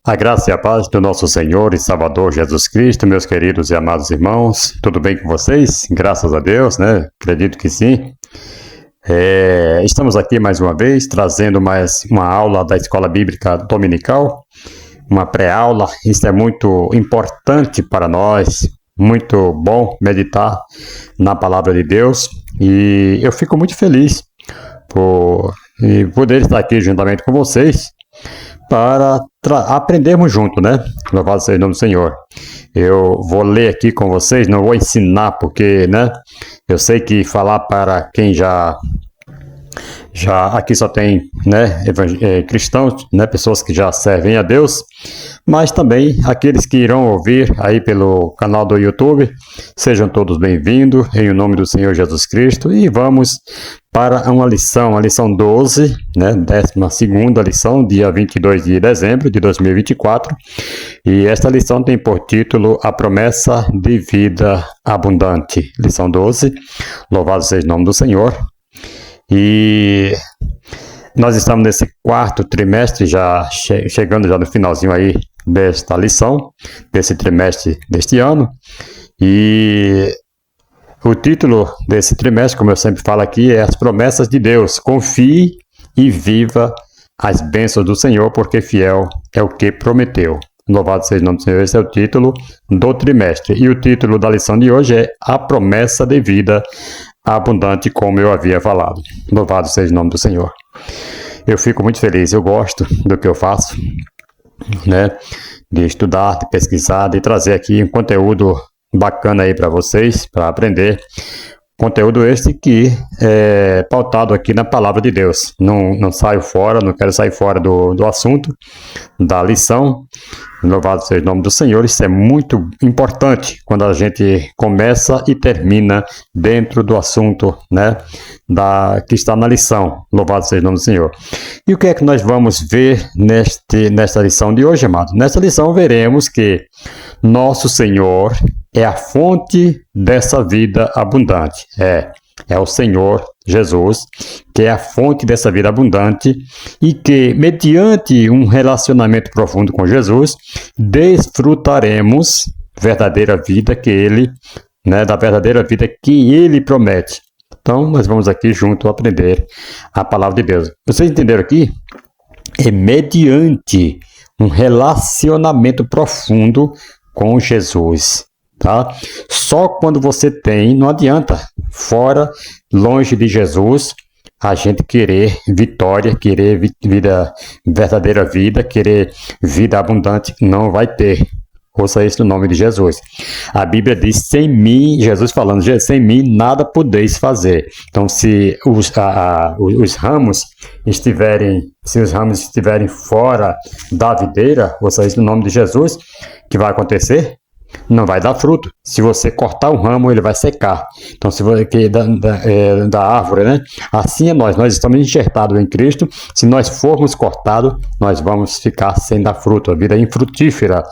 A graça e a paz do nosso Senhor e Salvador Jesus Cristo, meus queridos e amados irmãos, tudo bem com vocês? Graças a Deus, né? Acredito que sim. Estamos aqui mais uma vez, trazendo mais uma aula da Escola Bíblica Dominical, uma pré-aula. Isso é muito importante para nós, muito bom meditar na Palavra de Deus, e eu fico muito feliz por poder estar aqui juntamente com vocês, para aprendermos junto, né? Louvado seja o nome do Senhor. Eu vou ler aqui com vocês, não vou ensinar, porque, né? Eu sei que falar para quem já aqui só tem, né, cristãos, né, pessoas que já servem a Deus, mas também aqueles que irão ouvir aí pelo canal do YouTube, sejam todos bem-vindos, em nome do Senhor Jesus Cristo, e vamos para uma lição, a lição 12, né, 12ª lição, dia 22 de dezembro de 2024, e esta lição tem por título A Promessa de Vida Abundante, lição 12, louvado seja o nome do Senhor. E nós estamos nesse quarto trimestre, já chegando já no finalzinho aí desta lição, desse trimestre deste ano, e o título desse trimestre, como eu sempre falo aqui, é As Promessas de Deus. Confie e viva as bênçãos do Senhor, porque fiel é o que prometeu. Louvado seja o nome do Senhor. Esse é o título do trimestre. E o título da lição de hoje é A Promessa de Vida Abundante, como eu havia falado. Louvado seja o nome do Senhor. Eu fico muito feliz, eu gosto do que eu faço, né? De estudar, de pesquisar, de trazer aqui um conteúdo bacana aí para vocês, para aprender. Conteúdo este que é pautado aqui na Palavra de Deus. Não saio fora, não quero sair fora do assunto, da lição. Louvado seja o nome do Senhor. Isso é muito importante quando a gente começa e termina dentro do assunto, né, que está na lição. Louvado seja o nome do Senhor. E o que é que nós vamos ver nesta lição de hoje, amado? Nesta lição veremos que nosso Senhor é a fonte dessa vida abundante. É o Senhor Jesus, que é a fonte dessa vida abundante e que, mediante um relacionamento profundo com Jesus, desfrutaremos verdadeira vida que Ele, né, da verdadeira vida que Ele promete. Então, nós vamos aqui junto aprender a Palavra de Deus. Vocês entenderam aqui? É mediante um relacionamento profundo com Jesus. Tá? Só quando você tem, não adianta, fora, longe de Jesus, a gente querer vitória, querer vida, verdadeira vida, querer vida abundante, não vai ter. Ouça isso no nome de Jesus. A Bíblia diz, sem mim, Jesus falando, sem mim nada podeis fazer. Então, se os ramos estiverem fora da videira, ouça isso no nome de Jesus, o que vai acontecer? Não vai dar fruto. Se você cortar um ramo, ele vai secar. Então, se você da árvore, né? Assim é nós estamos enxertados em Cristo. Se nós formos cortados, nós vamos ficar sem dar fruto. A vida é infrutífera.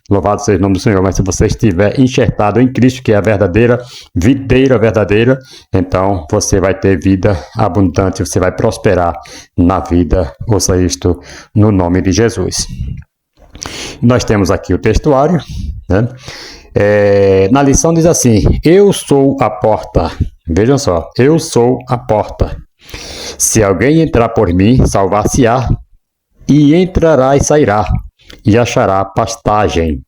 Louvado seja o nome do Senhor. Mas se você estiver enxertado em Cristo, que é a verdadeira videira verdadeira, então você vai ter vida abundante. Você vai prosperar na vida. Ouça isto no nome de Jesus. Nós temos aqui o textuário, né? Na lição diz assim, eu sou a porta. Vejam só, eu sou a porta. Se alguém entrar por mim, salvar-se-á, e entrará e sairá, e achará pastagem.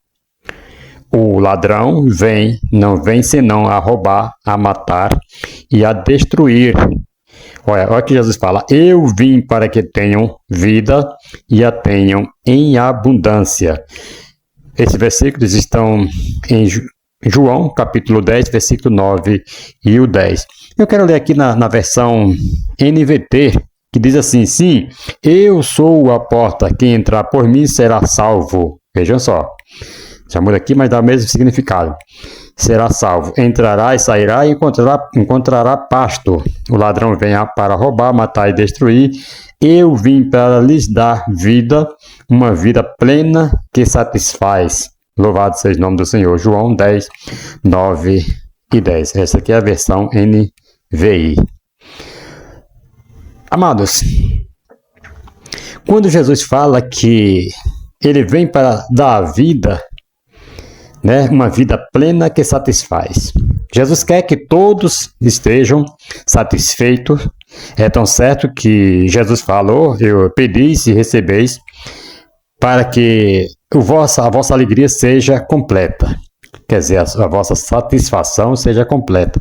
O ladrão não vem senão a roubar, a matar e a destruir. Olha o que Jesus fala, eu vim para que tenham vida e a tenham em abundância. Esses versículos estão em João, capítulo 10, versículo 9 e o 10. Eu quero ler aqui na versão NVT, que diz assim, sim, eu sou a porta, quem entrar por mim será salvo. Vejam só, já muda aqui, mas dá o mesmo significado. Será salvo, entrará e sairá e encontrará pasto. O ladrão vem para roubar, matar e destruir. Eu vim para lhes dar vida, uma vida plena que satisfaz. Louvado seja o nome do Senhor. João 10, 9 e 10. Essa aqui é a versão NVI. Amados, quando Jesus fala que ele vem para dar a vida, né? Uma vida plena que satisfaz. Jesus quer que todos estejam satisfeitos. É tão certo que Jesus falou: eu pedis e recebeis, para que a vossa alegria seja completa. Quer dizer, a vossa satisfação seja completa.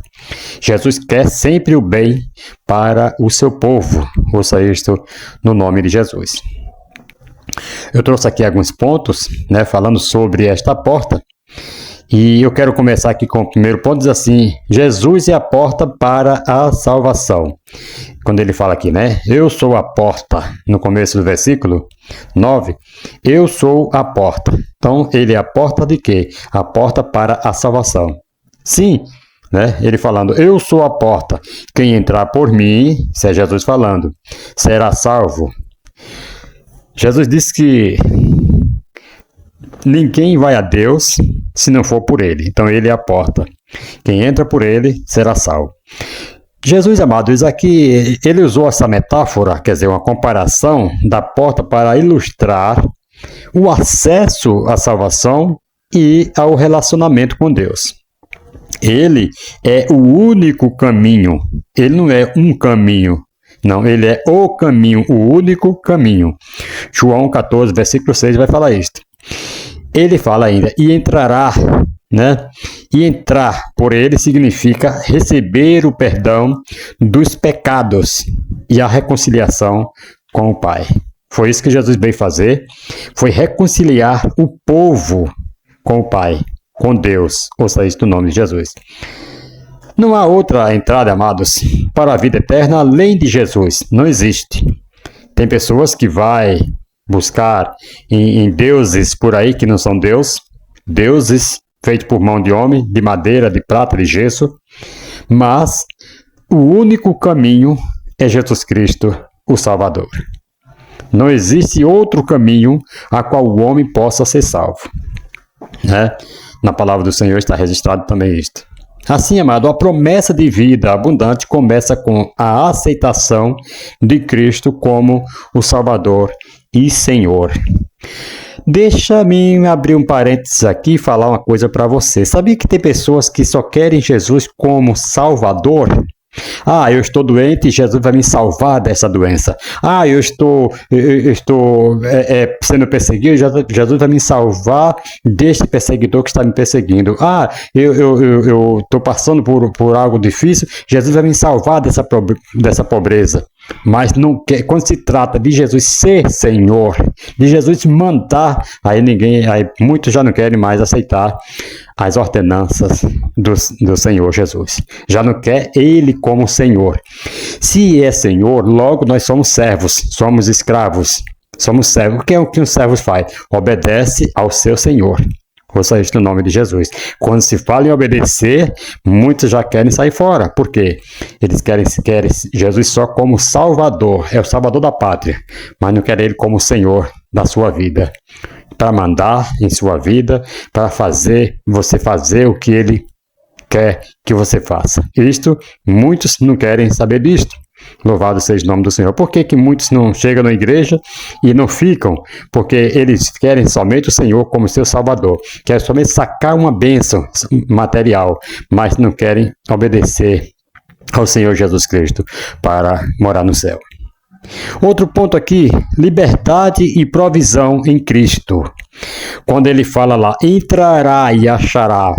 Jesus quer sempre o bem para o seu povo. Ouça isto no nome de Jesus. Eu trouxe aqui alguns pontos, né, falando sobre esta porta. E eu quero começar aqui com o primeiro ponto, diz assim: Jesus é a porta para a salvação. Quando ele fala aqui, né? Eu sou a porta, no começo do versículo 9, eu sou a porta. Então, ele é a porta de quê? A porta para a salvação. Sim, né? Ele falando, eu sou a porta. Quem entrar por mim, isso é Jesus falando, será salvo. Jesus disse que ninguém vai a Deus se não for por ele. Então ele é a porta. Quem entra por ele será salvo. Jesus, amados, aqui ele usou essa metáfora, quer dizer, uma comparação da porta para ilustrar o acesso à salvação e ao relacionamento com Deus. Ele é o único caminho. Ele não é um caminho. Não, ele é o caminho, o único caminho. João 14, versículo 6 vai falar isto. Ele fala ainda, e entrará, né? E entrar por ele significa receber o perdão dos pecados e a reconciliação com o Pai. Foi isso que Jesus veio fazer, foi reconciliar o povo com o Pai, com Deus. Ouça isso no nome de Jesus. Não há outra entrada, amados, para a vida eterna além de Jesus. Não existe. Tem pessoas que vai buscar em deuses por aí que não são Deus, deuses feitos por mão de homem, de madeira, de prata, de gesso, mas o único caminho é Jesus Cristo, o Salvador. Não existe outro caminho a qual o homem possa ser salvo. Né? Na palavra do Senhor está registrado também isto. Assim, amado, a promessa de vida abundante começa com a aceitação de Cristo como o Salvador e Senhor. Deixa-me abrir um parênteses aqui e falar uma coisa para você. Sabia que tem pessoas que só querem Jesus como Salvador? Ah, eu estou doente e Jesus vai me salvar dessa doença. Ah, eu estou sendo perseguido, Jesus vai me salvar deste perseguidor que está me perseguindo. Ah, eu estou passando por algo difícil, Jesus vai me salvar dessa pobreza. Mas não quer, quando se trata de Jesus ser Senhor, de Jesus mandar, aí muitos já não querem mais aceitar as ordenanças do Senhor Jesus. Já não quer Ele como Senhor. Se é Senhor, logo nós somos servos, somos escravos, somos servos. O que é o que um servo faz? Obedece ao seu Senhor. Ouça isso no nome de Jesus. Quando se fala em obedecer, muitos já querem sair fora. Por quê? Eles querem Jesus só como Salvador. É o Salvador da pátria. Mas não querem Ele como Senhor da sua vida. Para mandar em sua vida, para você fazer o que Ele quer que você faça. Isto, muitos não querem saber disto. Louvado seja o nome do Senhor. Por que muitos não chegam na igreja e não ficam? Porque eles querem somente o Senhor como seu Salvador. Querem somente sacar uma bênção material, mas não querem obedecer ao Senhor Jesus Cristo para morar no céu. Outro ponto aqui, liberdade e provisão em Cristo. Quando ele fala lá, entrará e achará,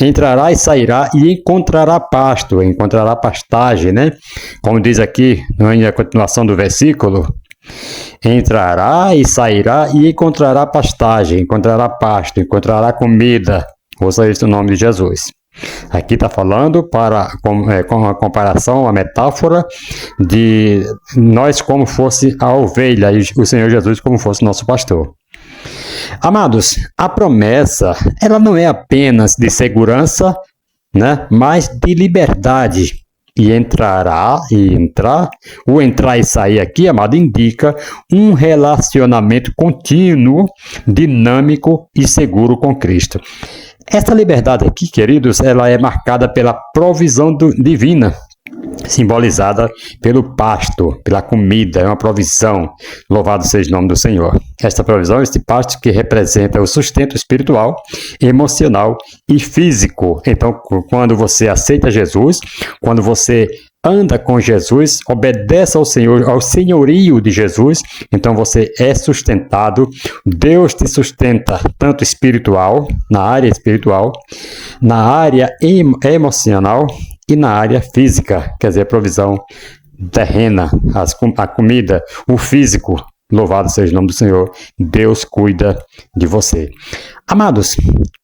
entrará e sairá e encontrará pasto, encontrará pastagem, né? Como diz aqui, na continuação do versículo, entrará e sairá e encontrará pastagem, encontrará pasto, encontrará comida. Ouça isso no nome de Jesus. Aqui está falando com a comparação, a metáfora de nós como fosse a ovelha e o Senhor Jesus como fosse nosso pastor. Amados, a promessa ela não é apenas de segurança, né, mas de liberdade. E entrar, o entrar e sair aqui, amado, indica um relacionamento contínuo, dinâmico e seguro com Cristo. Essa liberdade aqui, queridos, ela é marcada pela provisão divina. simbolizada pelo pasto, pela comida, é uma provisão. Louvado seja o nome do Senhor. Esta provisão, este pasto que representa o sustento espiritual, emocional e físico. Então, quando você aceita Jesus, quando você anda com Jesus, obedece ao Senhor, ao senhorio de Jesus, então você é sustentado. Deus te sustenta tanto espiritual, na área espiritual, na área emocional e na área física, quer dizer, a provisão terrena, a comida, o físico. Louvado seja o nome do Senhor. Deus cuida de você. Amados,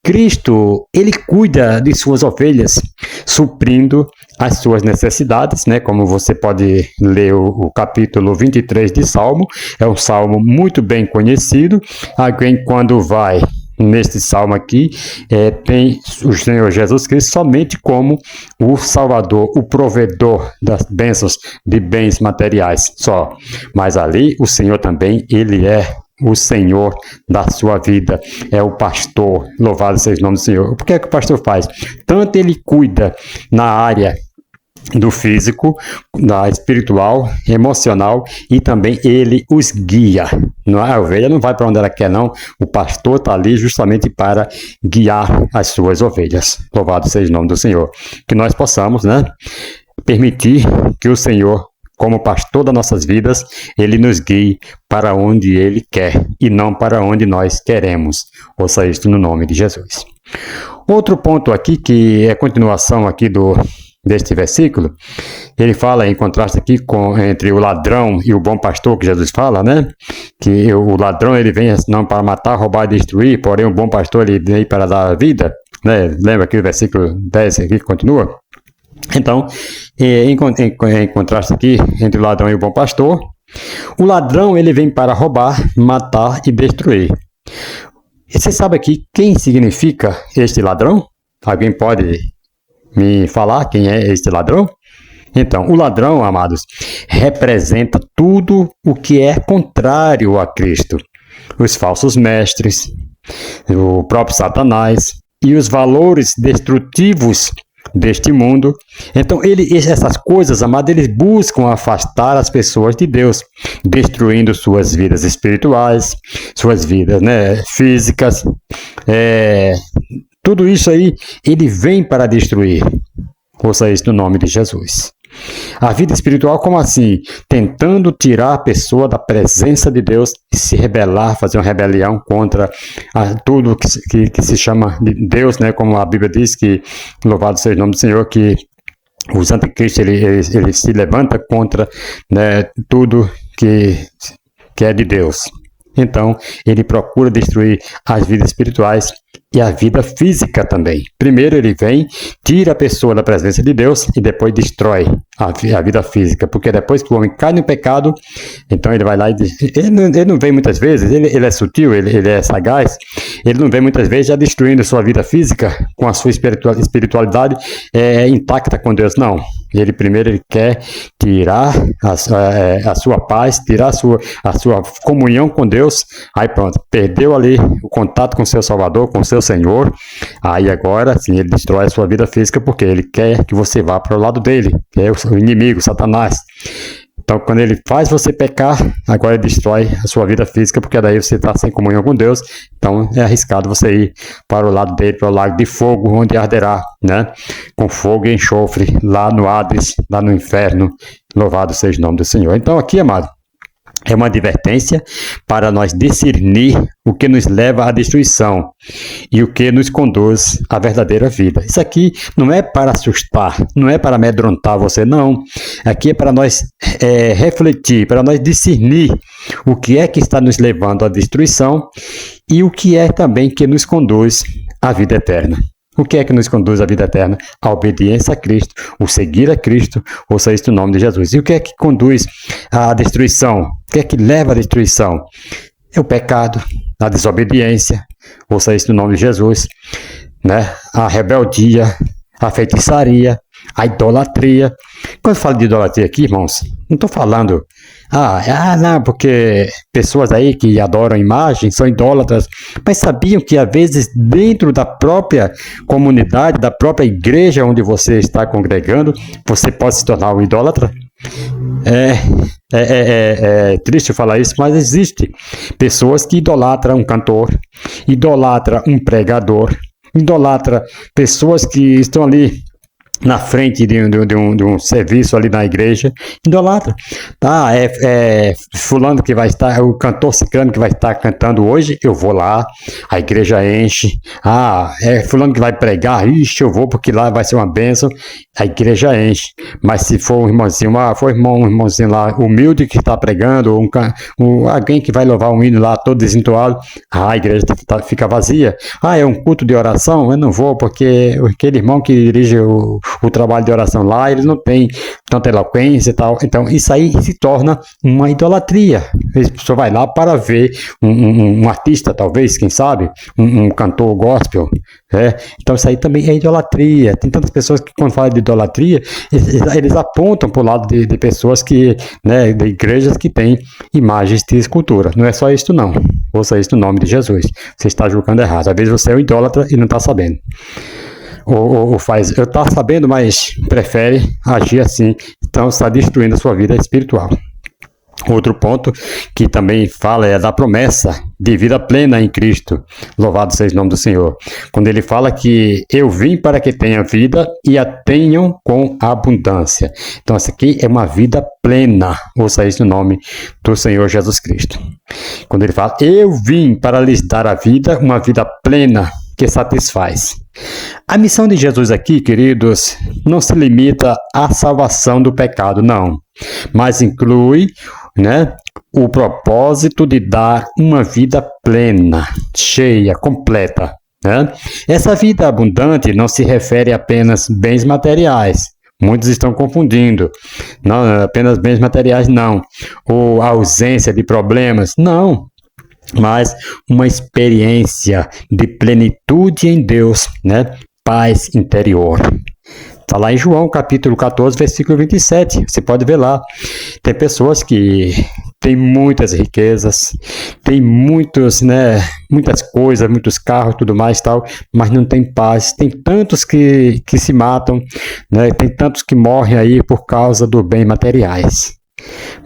Cristo, ele cuida de suas ovelhas, suprindo as suas necessidades, né? Como você pode ler o capítulo 23 de Salmo, é um salmo muito bem conhecido. Alguém, quando vai neste salmo aqui, tem o Senhor Jesus Cristo somente como o Salvador, o provedor das bênçãos de bens materiais, só. Mas ali, o Senhor também, ele é o Senhor da sua vida, é o pastor. Louvado seja o nome do Senhor. O que é que o pastor faz? Tanto ele cuida na área do físico, da espiritual, emocional, e também ele os guia. A ovelha não vai para onde ela quer, não. O pastor está ali justamente para guiar as suas ovelhas. Louvado seja o nome do Senhor. Que nós possamos, né, permitir que o Senhor, como pastor das nossas vidas, ele nos guie para onde ele quer e não para onde nós queremos. Ouça isto no nome de Jesus. Outro ponto aqui, que é continuação aqui deste versículo, ele fala em contraste aqui entre o ladrão e o bom pastor, que Jesus fala, né? Que o ladrão, ele vem não para matar, roubar e destruir, porém o bom pastor, ele vem para dar a vida, né? Lembra aqui o versículo 10 aqui que continua? Então, em contraste aqui entre o ladrão e o bom pastor, o ladrão, ele vem para roubar, matar e destruir. E você sabe aqui quem significa este ladrão? Alguém pode me falar quem é este ladrão? Então, o ladrão, amados, representa tudo o que é contrário a Cristo. Os falsos mestres, o próprio Satanás e os valores destrutivos deste mundo. Então, essas coisas, amados, eles buscam afastar as pessoas de Deus, destruindo suas vidas espirituais, suas vidas, né, físicas. Tudo isso aí, ele vem para destruir. Ouça isso no nome de Jesus. A vida espiritual, como assim? Tentando tirar a pessoa da presença de Deus e se rebelar, fazer uma rebelião contra tudo que se chama de Deus, né? Como a Bíblia diz, que louvado seja o nome do Senhor, que os anticristos, ele se levanta contra, né, tudo que é de Deus. Então, ele procura destruir as vidas espirituais e a vida física também. Primeiro ele vem, tira a pessoa da presença de Deus e depois destrói a vida física, porque depois que o homem cai no pecado, então ele vai lá e diz, ele não vem muitas vezes, ele é sutil, ele é sagaz, ele não vem muitas vezes já destruindo sua vida física com a sua espiritualidade intacta com Deus, não. Ele primeiro quer tirar a sua paz, tirar a sua comunhão com Deus. Aí pronto, perdeu ali o contato com seu Salvador, com seu Senhor. Aí agora sim ele destrói a sua vida física, porque ele quer que você vá para o lado dele, que é o inimigo, Satanás. Então, quando ele faz você pecar, agora ele destrói a sua vida física, porque daí você está sem comunhão com Deus. Então, é arriscado você ir para o lado dele, para o lago de fogo, onde arderá, né? Com fogo e enxofre, lá no Hades, lá no inferno. Louvado seja o nome do Senhor. Então, aqui, amado, é uma advertência para nós discernir o que nos leva à destruição e o que nos conduz à verdadeira vida. Isso aqui não é para assustar, não é para amedrontar você, não. Aqui é para nós refletir, para nós discernir o que é que está nos levando à destruição e o que é também que nos conduz à vida eterna. O que é que nos conduz à vida eterna? A obediência a Cristo, o seguir a Cristo, ouça isso no nome de Jesus. E o que é que conduz à destruição? O que é que leva à destruição? É o pecado, a desobediência, ouça isso no nome de Jesus, né? A rebeldia, a feitiçaria, a idolatria. Quando eu falo de idolatria aqui, irmãos, não estou falando, não, porque pessoas aí que adoram imagens são idólatras, mas sabiam que às vezes dentro da própria comunidade, da própria igreja onde você está congregando, você pode se tornar um idólatra? É triste falar isso, mas existe pessoas que idolatram um cantor, idolatram um pregador, idolatram pessoas que estão ali na frente de um serviço ali na igreja, idolatra. Fulano que vai estar, o cantor ciclano que vai estar cantando hoje, eu vou lá, a igreja enche. Fulano que vai pregar, eu vou porque lá vai ser uma bênção, a igreja enche. Mas se for um irmãozinho, um irmãozinho lá humilde que está pregando, alguém que vai louvar um hino lá todo desentoado, a igreja fica vazia. É um culto de oração? Eu não vou porque aquele irmão que dirige o trabalho de oração lá, eles não têm tanta eloquência e tal. Então, isso aí se torna uma idolatria. A pessoa vai lá para ver um artista, talvez, quem sabe, um cantor gospel. Então, isso aí também é idolatria. Tem tantas pessoas que, quando falam de idolatria, eles apontam para o lado de pessoas que, de igrejas que têm imagens de escultura. Não é só isso, não. Ouça isso no nome de Jesus. Você está julgando errado. Às vezes você é um idólatra e não está sabendo. Ou faz, eu estou sabendo, mas prefere agir assim, então está destruindo a sua vida espiritual. Outro ponto que também fala é da promessa de vida plena em Cristo. Louvado seja o nome do Senhor. Quando ele fala que eu vim para que tenham vida e a tenham com abundância. Então essa aqui é uma vida plena. Ouça isso no nome do Senhor Jesus Cristo. Quando ele fala, eu vim para lhes dar a vida, uma vida plena que satisfaz. A missão de Jesus aqui, queridos, não se limita à salvação do pecado, não. Mas inclui, o propósito de dar uma vida plena, cheia, completa. Essa vida abundante não se refere apenas a bens materiais. Muitos estão confundindo. Não, apenas bens materiais, não. Ou a ausência de problemas, não. Mas uma experiência de plenitude em Deus, paz interior. Está lá em João, capítulo 14, versículo 27. Você pode ver lá. Tem pessoas que têm muitas riquezas, têm muitas coisas, muitos carros, tudo mais tal, mas não tem paz. Tem tantos que se matam, tem tantos que morrem aí por causa dos bens materiais.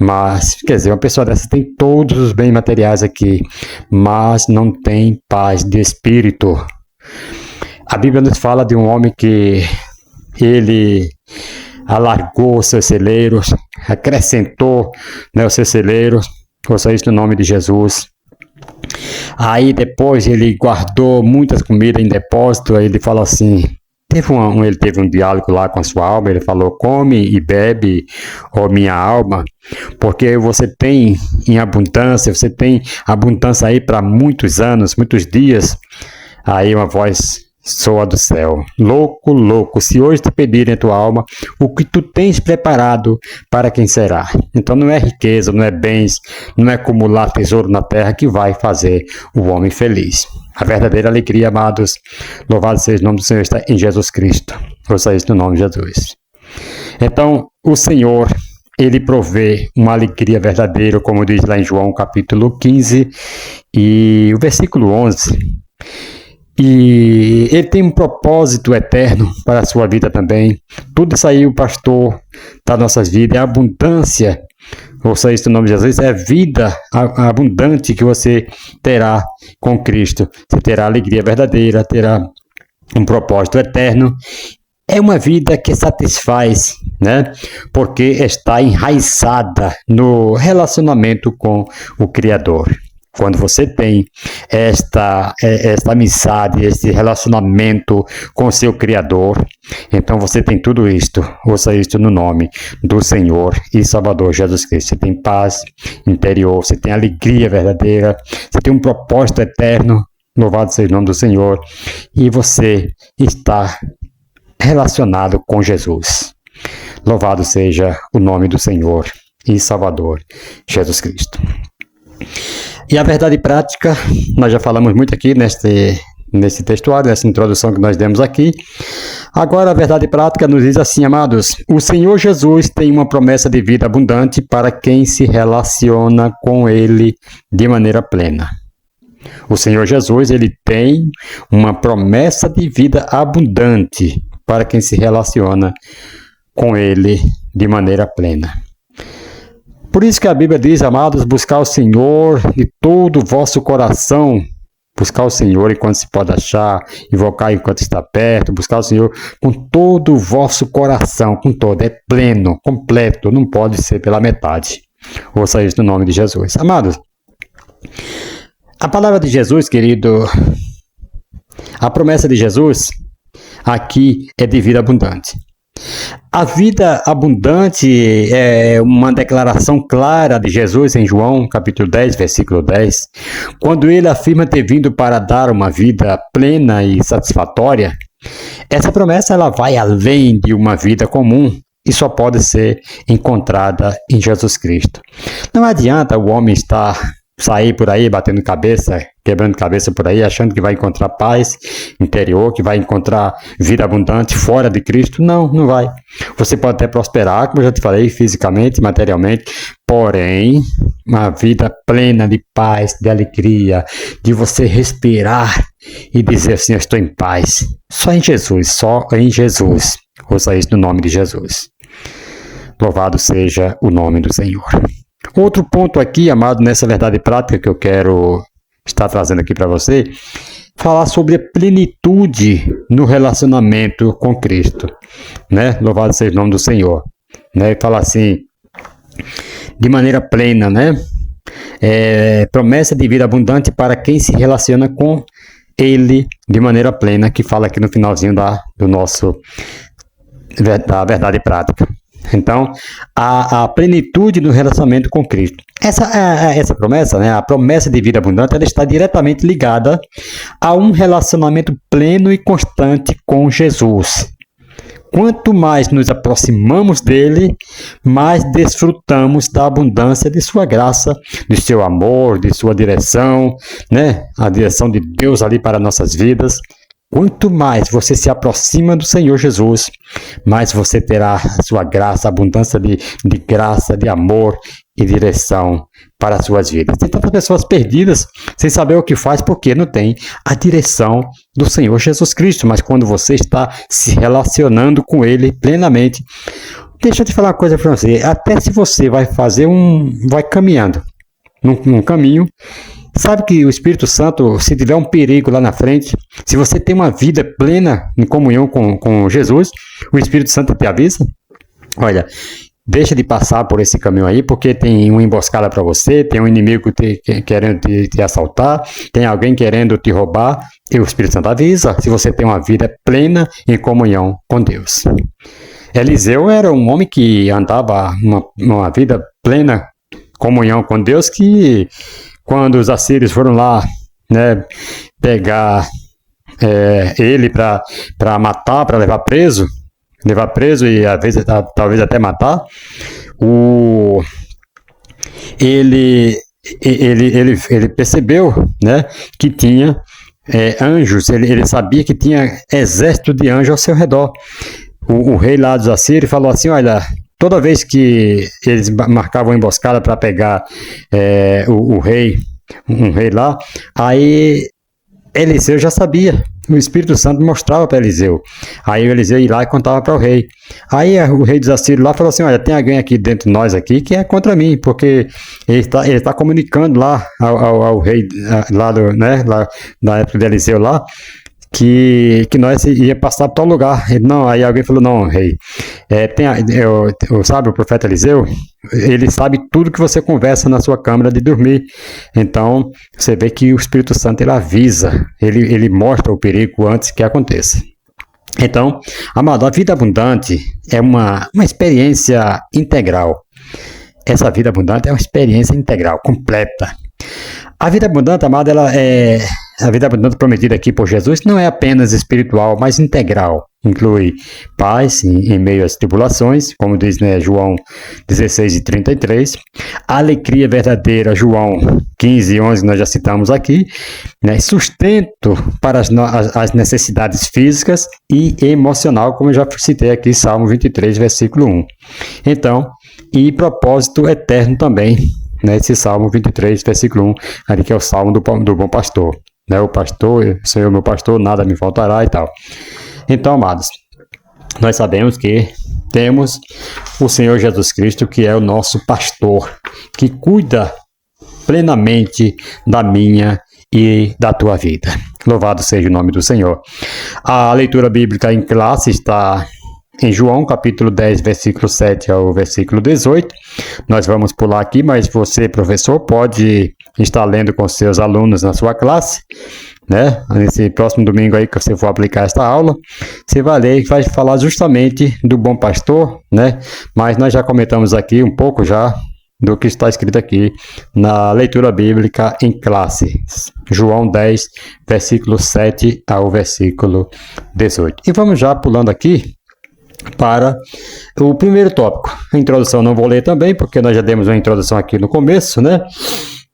Mas, quer dizer, uma pessoa dessa tem todos os bens materiais aqui, mas não tem paz de espírito. A Bíblia nos fala de um homem que ele alargou os seus celeiros, acrescentou os seus celeiros, ouça isso no nome de Jesus. Aí depois ele guardou muitas comidas em depósito, aí ele fala assim, ele teve um diálogo lá com a sua alma, ele falou, come e bebe, ó minha alma, porque você tem em abundância, você tem abundância aí para muitos anos, muitos dias. Aí uma voz soa do céu, louco, louco, se hoje te pedirem a tua alma, o que tu tens preparado, para quem será? Então não é riqueza, não é bens, não é acumular tesouro na terra que vai fazer o homem feliz. A verdadeira alegria, amados, louvado seja o nome do Senhor, está em Jesus Cristo. Ouça isso no nome de Jesus. Então, o Senhor, Ele provê uma alegria verdadeira, como diz lá em João, capítulo 15, e o versículo 11. E Ele tem um propósito eterno para a sua vida também. Tudo isso aí, o pastor das nossas vidas, é abundância. Ouça isso no nome de Jesus, é vida abundante que você terá com Cristo. Você terá alegria verdadeira, terá um propósito eterno. É uma vida que satisfaz, porque está enraizada no relacionamento com o Criador. Quando você tem esta amizade, esse relacionamento com seu Criador, então você tem tudo isto. Ouça isto no nome do Senhor e Salvador Jesus Cristo. Você tem paz interior, você tem alegria verdadeira, você tem um propósito eterno. Louvado seja o nome do Senhor. E você está relacionado com Jesus. Louvado seja o nome do Senhor e Salvador Jesus Cristo. E a verdade prática, nós já falamos muito aqui nesse textuário, nessa introdução que nós demos aqui. Agora, a verdade prática nos diz assim, amados: o Senhor Jesus tem uma promessa de vida abundante para quem se relaciona com Ele de maneira plena. O Senhor Jesus, ele tem uma promessa de vida abundante para quem se relaciona com Ele de maneira plena. Por isso que a Bíblia diz, amados, buscar o Senhor de todo o vosso coração. Buscar o Senhor enquanto se pode achar, invocar enquanto está perto, buscar o Senhor com todo o vosso coração, com todo, é pleno, completo, não pode ser pela metade. Ouça isso no nome de Jesus. Amados, a palavra de Jesus, querido, a promessa de Jesus aqui é de vida abundante. A vida abundante é uma declaração clara de Jesus em João, capítulo 10, versículo 10, quando ele afirma ter vindo para dar uma vida plena e satisfatória. Essa promessa ela vai além de uma vida comum e só pode ser encontrada em Jesus Cristo. Não adianta o homem sair por aí batendo cabeça, quebrando cabeça por aí, achando que vai encontrar paz interior, que vai encontrar vida abundante fora de Cristo. Não, não vai. Você pode até prosperar, como eu já te falei, fisicamente, materialmente, porém, uma vida plena de paz, de alegria, de você respirar e dizer assim, eu estou em paz. Só em Jesus, só em Jesus. Ouça isso no nome de Jesus. Louvado seja o nome do Senhor. Outro ponto aqui, amado, nessa verdade prática que eu quero estar trazendo aqui para você, falar sobre a plenitude no relacionamento com Cristo, né? Louvado seja o nome do Senhor, né? E falar assim, de maneira plena, né? Promessa de vida abundante para quem se relaciona com Ele de maneira plena, que fala aqui no finalzinho da verdade prática. Então, a plenitude no relacionamento com Cristo. Essa promessa, né, a promessa de vida abundante, ela está diretamente ligada a um relacionamento pleno e constante com Jesus. Quanto mais nos aproximamos dele, mais desfrutamos da abundância de sua graça, de seu amor, de sua direção, né, a direção de Deus ali para nossas vidas. Quanto mais você se aproxima do Senhor Jesus, mais você terá a sua graça, a abundância de graça, de amor e direção para as suas vidas. Tem tantas pessoas perdidas sem saber o que faz porque não tem a direção do Senhor Jesus Cristo. Mas quando você está se relacionando com Ele plenamente, deixa eu te falar uma coisa para você. Até se você vai caminhando num caminho, sabe que o Espírito Santo, se tiver um perigo lá na frente, se você tem uma vida plena em comunhão com Jesus, o Espírito Santo te avisa, olha, deixa de passar por esse caminho aí, porque tem uma emboscada para você, tem um inimigo querendo te assaltar, tem alguém querendo te roubar, e o Espírito Santo avisa, se você tem uma vida plena em comunhão com Deus. Eliseu era um homem que andava uma vida plena comunhão com Deus, que quando os assírios foram lá, né, pegar ele para matar, para levar preso e às vezes, talvez até matar, ele percebeu, né, que tinha anjos, ele sabia que tinha exército de anjos ao seu redor. O rei lá dos assírios falou assim, olha, toda vez que eles marcavam emboscada para pegar um rei lá, aí Eliseu já sabia. O Espírito Santo mostrava para Eliseu. Aí o Eliseu ia lá e contava para o rei. Aí o rei dos assírios lá falou assim, olha, tem alguém aqui dentro de nós aqui que é contra mim, porque ele está comunicando lá ao rei lá na época de Eliseu lá, que nós ia passar para tal lugar. Não, aí alguém falou, não, rei, sabe o profeta Eliseu? Ele sabe tudo que você conversa na sua câmara de dormir. Então, você vê que o Espírito Santo, ele avisa, ele mostra o perigo antes que aconteça. Então, amado, a vida abundante é uma experiência integral. Essa vida abundante é uma experiência integral, completa. A vida abundante, amado, a vida abundante prometida aqui por Jesus não é apenas espiritual, mas integral. inclui paz em meio às tribulações, como diz, né, João 16:33. Alegria verdadeira, João 15:11, nós já citamos aqui, né, sustento para as necessidades físicas e emocional, como eu já citei aqui, Salmo 23, versículo 1. Então, e propósito eterno também, né, esse Salmo 23, versículo 1, ali que é o Salmo do bom pastor. Né, o pastor, o Senhor meu pastor, nada me faltará e tal. Então, amados, nós sabemos que temos o Senhor Jesus Cristo, que é o nosso pastor, que cuida plenamente da minha e da tua vida. Louvado seja o nome do Senhor. A leitura bíblica em classe está em João, capítulo 10, versículo 7 ao versículo 18. Nós vamos pular aqui, mas você, professor, pode estar lendo com seus alunos na sua classe, né? Nesse próximo domingo aí que você for aplicar esta aula, você vai ler e vai falar justamente do bom pastor, né? Mas nós já comentamos aqui um pouco já do que está escrito aqui na leitura bíblica em classe. João 10, versículo 7 ao versículo 18. E vamos já pulando aqui para o primeiro tópico. A introdução não vou ler também, porque nós já demos uma introdução aqui no começo, né?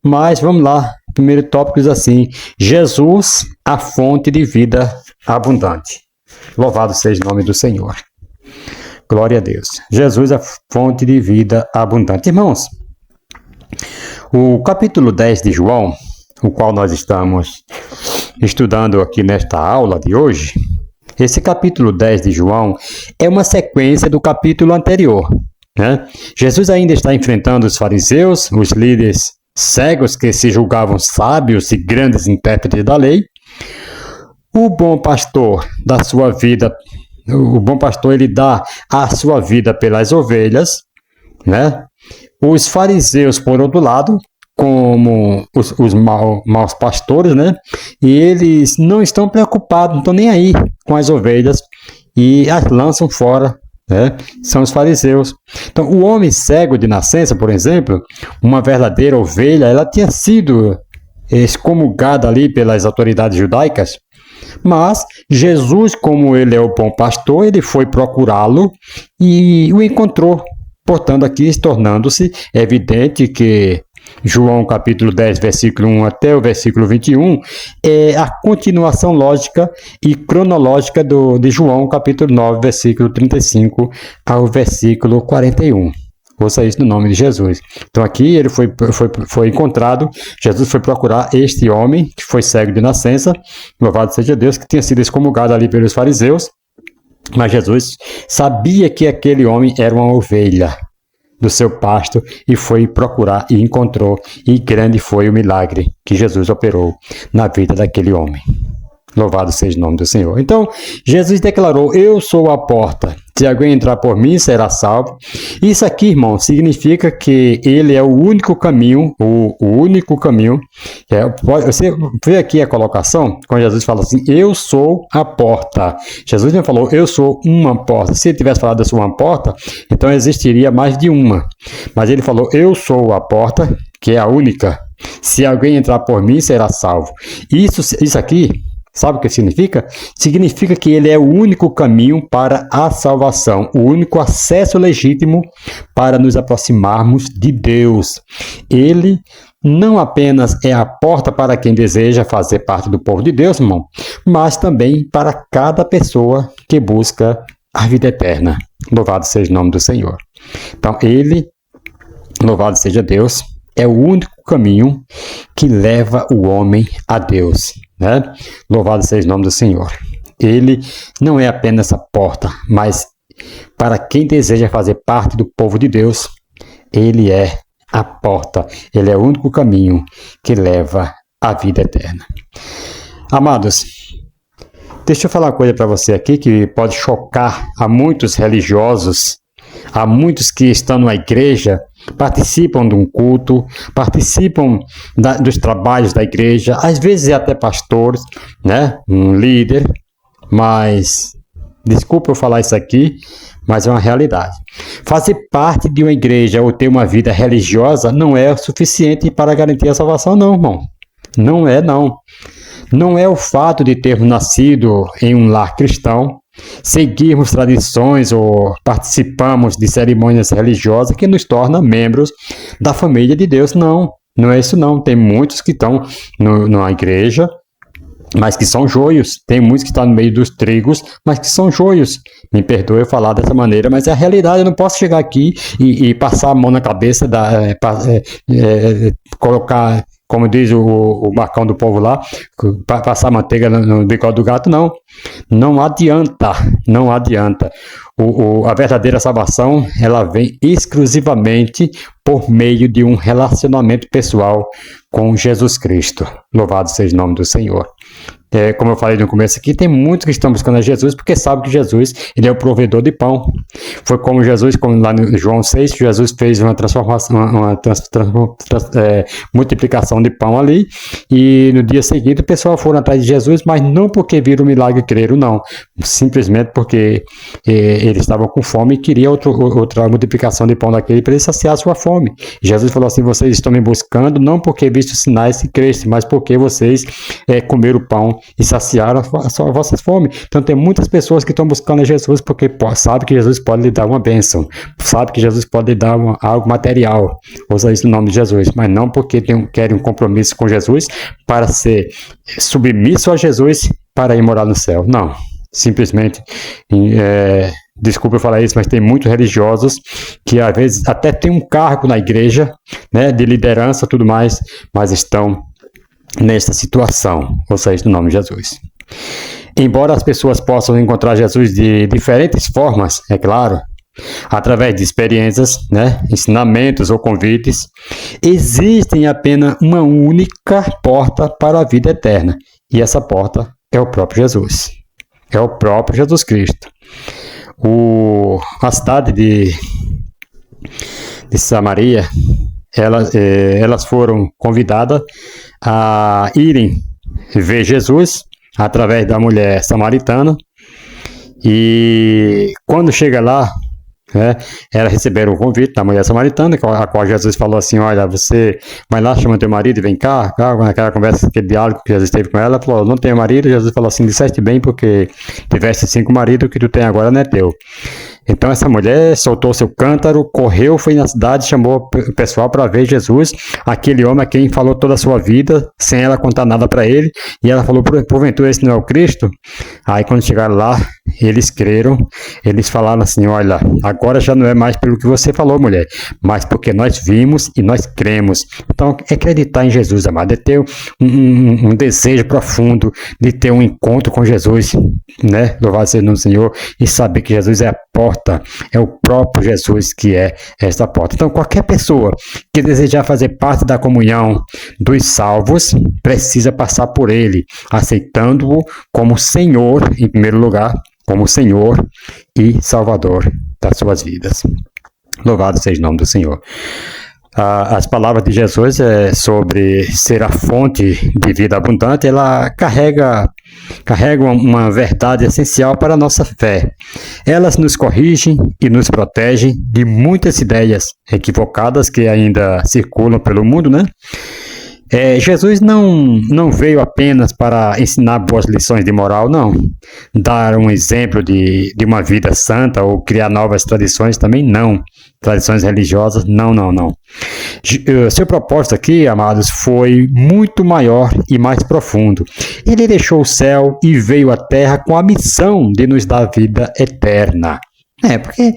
Mas vamos lá. O primeiro tópico diz assim: Jesus, a fonte de vida abundante. Louvado seja o nome do Senhor. Glória a Deus. Jesus, a fonte de vida abundante. Irmãos, o capítulo 10 de João, o qual nós estamos estudando aqui nesta aula de hoje, esse capítulo 10 de João é uma sequência do capítulo anterior, né? Jesus ainda está enfrentando os fariseus, os líderes cegos que se julgavam sábios e grandes intérpretes da lei. O bom pastor da sua vida, o bom pastor, ele dá a sua vida pelas ovelhas, né? Os fariseus, por outro lado, como os maus pastores, né? E eles não estão preocupados, não estão nem aí com as ovelhas e as lançam fora, né? São os fariseus. Então, o homem cego de nascença, por exemplo, uma verdadeira ovelha, ela tinha sido excomungada ali pelas autoridades judaicas, mas Jesus, como ele é o bom pastor, ele foi procurá-lo e o encontrou. Portanto, aqui tornando-se evidente que João capítulo 10, versículo 1 até o versículo 21 é a continuação lógica e cronológica de João capítulo 9, versículo 35 ao versículo 41. Ouça isso no nome de Jesus. Então aqui ele foi encontrado, Jesus foi procurar este homem que foi cego de nascença, louvado seja Deus, que tinha sido excomungado ali pelos fariseus, mas Jesus sabia que aquele homem era uma ovelha do seu pasto e foi procurar e encontrou, e grande foi o milagre que Jesus operou na vida daquele homem. Louvado seja o nome do Senhor. Então, Jesus declarou: eu sou a porta. Se alguém entrar por mim, será salvo. Isso aqui, irmão, significa que ele é o único caminho, o único caminho. Você vê aqui a colocação, quando Jesus fala assim: eu sou a porta. Jesus não falou: eu sou uma porta. Se ele tivesse falado: eu sou uma porta, então existiria mais de uma. Mas ele falou: eu sou a porta, que é a única. Se alguém entrar por mim, será salvo. Isso aqui, sabe o que significa? Significa que ele é o único caminho para a salvação, o único acesso legítimo para nos aproximarmos de Deus. Ele não apenas é a porta para quem deseja fazer parte do povo de Deus, irmão, mas também para cada pessoa que busca a vida eterna. Louvado seja o nome do Senhor. Então, ele, louvado seja Deus, é o único caminho que leva o homem a Deus, né? Louvado seja o nome do Senhor. Ele não é apenas a porta, mas para quem deseja fazer parte do povo de Deus, ele é a porta. Ele é o único caminho que leva à vida eterna. Amados, deixa eu falar uma coisa para você aqui que pode chocar a muitos religiosos, a muitos que estão na igreja, participam de um culto, participam dos trabalhos da igreja, às vezes até pastores, né? Um líder, mas, desculpa eu falar isso aqui, mas é uma realidade. Fazer parte de uma igreja ou ter uma vida religiosa não é o suficiente para garantir a salvação, não, irmão. Não é, não. Não é o fato de termos nascido em um lar cristão, seguirmos tradições ou participamos de cerimônias religiosas que nos torna membros da família de Deus. Não, não é isso não. Tem muitos que estão na igreja, mas que são joios. Tem muitos que estão no meio dos trigos, mas que são joios. Me perdoe eu falar dessa maneira, mas é a realidade. Eu não posso chegar aqui e passar a mão na cabeça, colocar, como diz o Marcão do povo lá, passar manteiga no bigode do gato. Não, não adianta, não adianta. A verdadeira salvação, ela vem exclusivamente por meio de um relacionamento pessoal com Jesus Cristo. Louvado seja o nome do Senhor. Como eu falei no começo aqui, tem muitos que estão buscando a Jesus porque sabem que Jesus, ele é o provedor de pão. Foi como Jesus, como lá no João 6, Jesus fez uma transformação, multiplicação de pão ali, e no dia seguinte o pessoal foram atrás de Jesus, mas não porque viram o milagre e creram, não. Simplesmente porque eles estavam com fome e queriam outra multiplicação de pão daquele para eles saciar a sua fome. Jesus falou assim: vocês estão me buscando não porque visto sinais e crescem, mas porque vocês comeram o pão e saciaram a vossa fome. Então tem muitas pessoas que estão buscando a Jesus porque sabem que Jesus pode lhe dar uma bênção, sabe que Jesus pode lhe dar algo material, usa isso no nome de Jesus, mas não porque querem um compromisso com Jesus para ser submisso a Jesus para ir morar no céu. Não, simplesmente desculpa eu falar isso, mas tem muitos religiosos que às vezes até tem um cargo na igreja, né, de liderança e tudo mais, mas estão nesta situação, ou seja, no nome de Jesus. Embora as pessoas possam encontrar Jesus de diferentes formas, é claro, através de experiências, né, ensinamentos ou convites, existem apenas uma única porta para a vida eterna, e essa porta é o próprio Jesus. É o próprio Jesus Cristo. A cidade de Samaria, elas foram convidadas a irem ver Jesus através da mulher samaritana, e quando chega lá, elas receberam o convite da mulher samaritana, a qual Jesus falou assim: olha, você vai lá, chama teu marido e vem cá. Naquela conversa, aquele diálogo que Jesus teve com ela, falou: não tenho marido. Jesus falou assim: disseste bem, porque tiveste 5 maridos, o que tu tem agora não é teu. Então essa mulher soltou seu cântaro, correu, foi na cidade, chamou o pessoal para ver Jesus, aquele homem a quem falou toda a sua vida, sem ela contar nada para ele, e ela falou: porventura esse não é o Cristo? Aí quando chegaram lá, eles creram, eles falaram assim: olha, agora já não é mais pelo que você falou, mulher, mas porque nós vimos e nós cremos. Então acreditar em Jesus, amado, é ter um desejo profundo de ter um encontro com Jesus, né? Louvado seja o nome do Senhor, e saber que Jesus é a porta, é o próprio Jesus que é esta porta. Então qualquer pessoa que desejar fazer parte da comunhão dos salvos precisa passar por ele, aceitando-o como Senhor, em primeiro lugar, como Senhor e Salvador das suas vidas. Louvado seja o nome do Senhor. As palavras de Jesus sobre ser a fonte de vida abundante, ela carrega uma verdade essencial para a nossa fé. Elas nos corrigem e nos protegem de muitas ideias equivocadas que ainda circulam pelo mundo, né? Jesus não veio apenas para ensinar boas lições de moral, não. Dar um exemplo de uma vida santa ou criar novas tradições também não. Tradições religiosas, não. Seu propósito aqui, amados, foi muito maior e mais profundo. Ele deixou o céu e veio à terra com a missão de nos dar vida eterna. Porque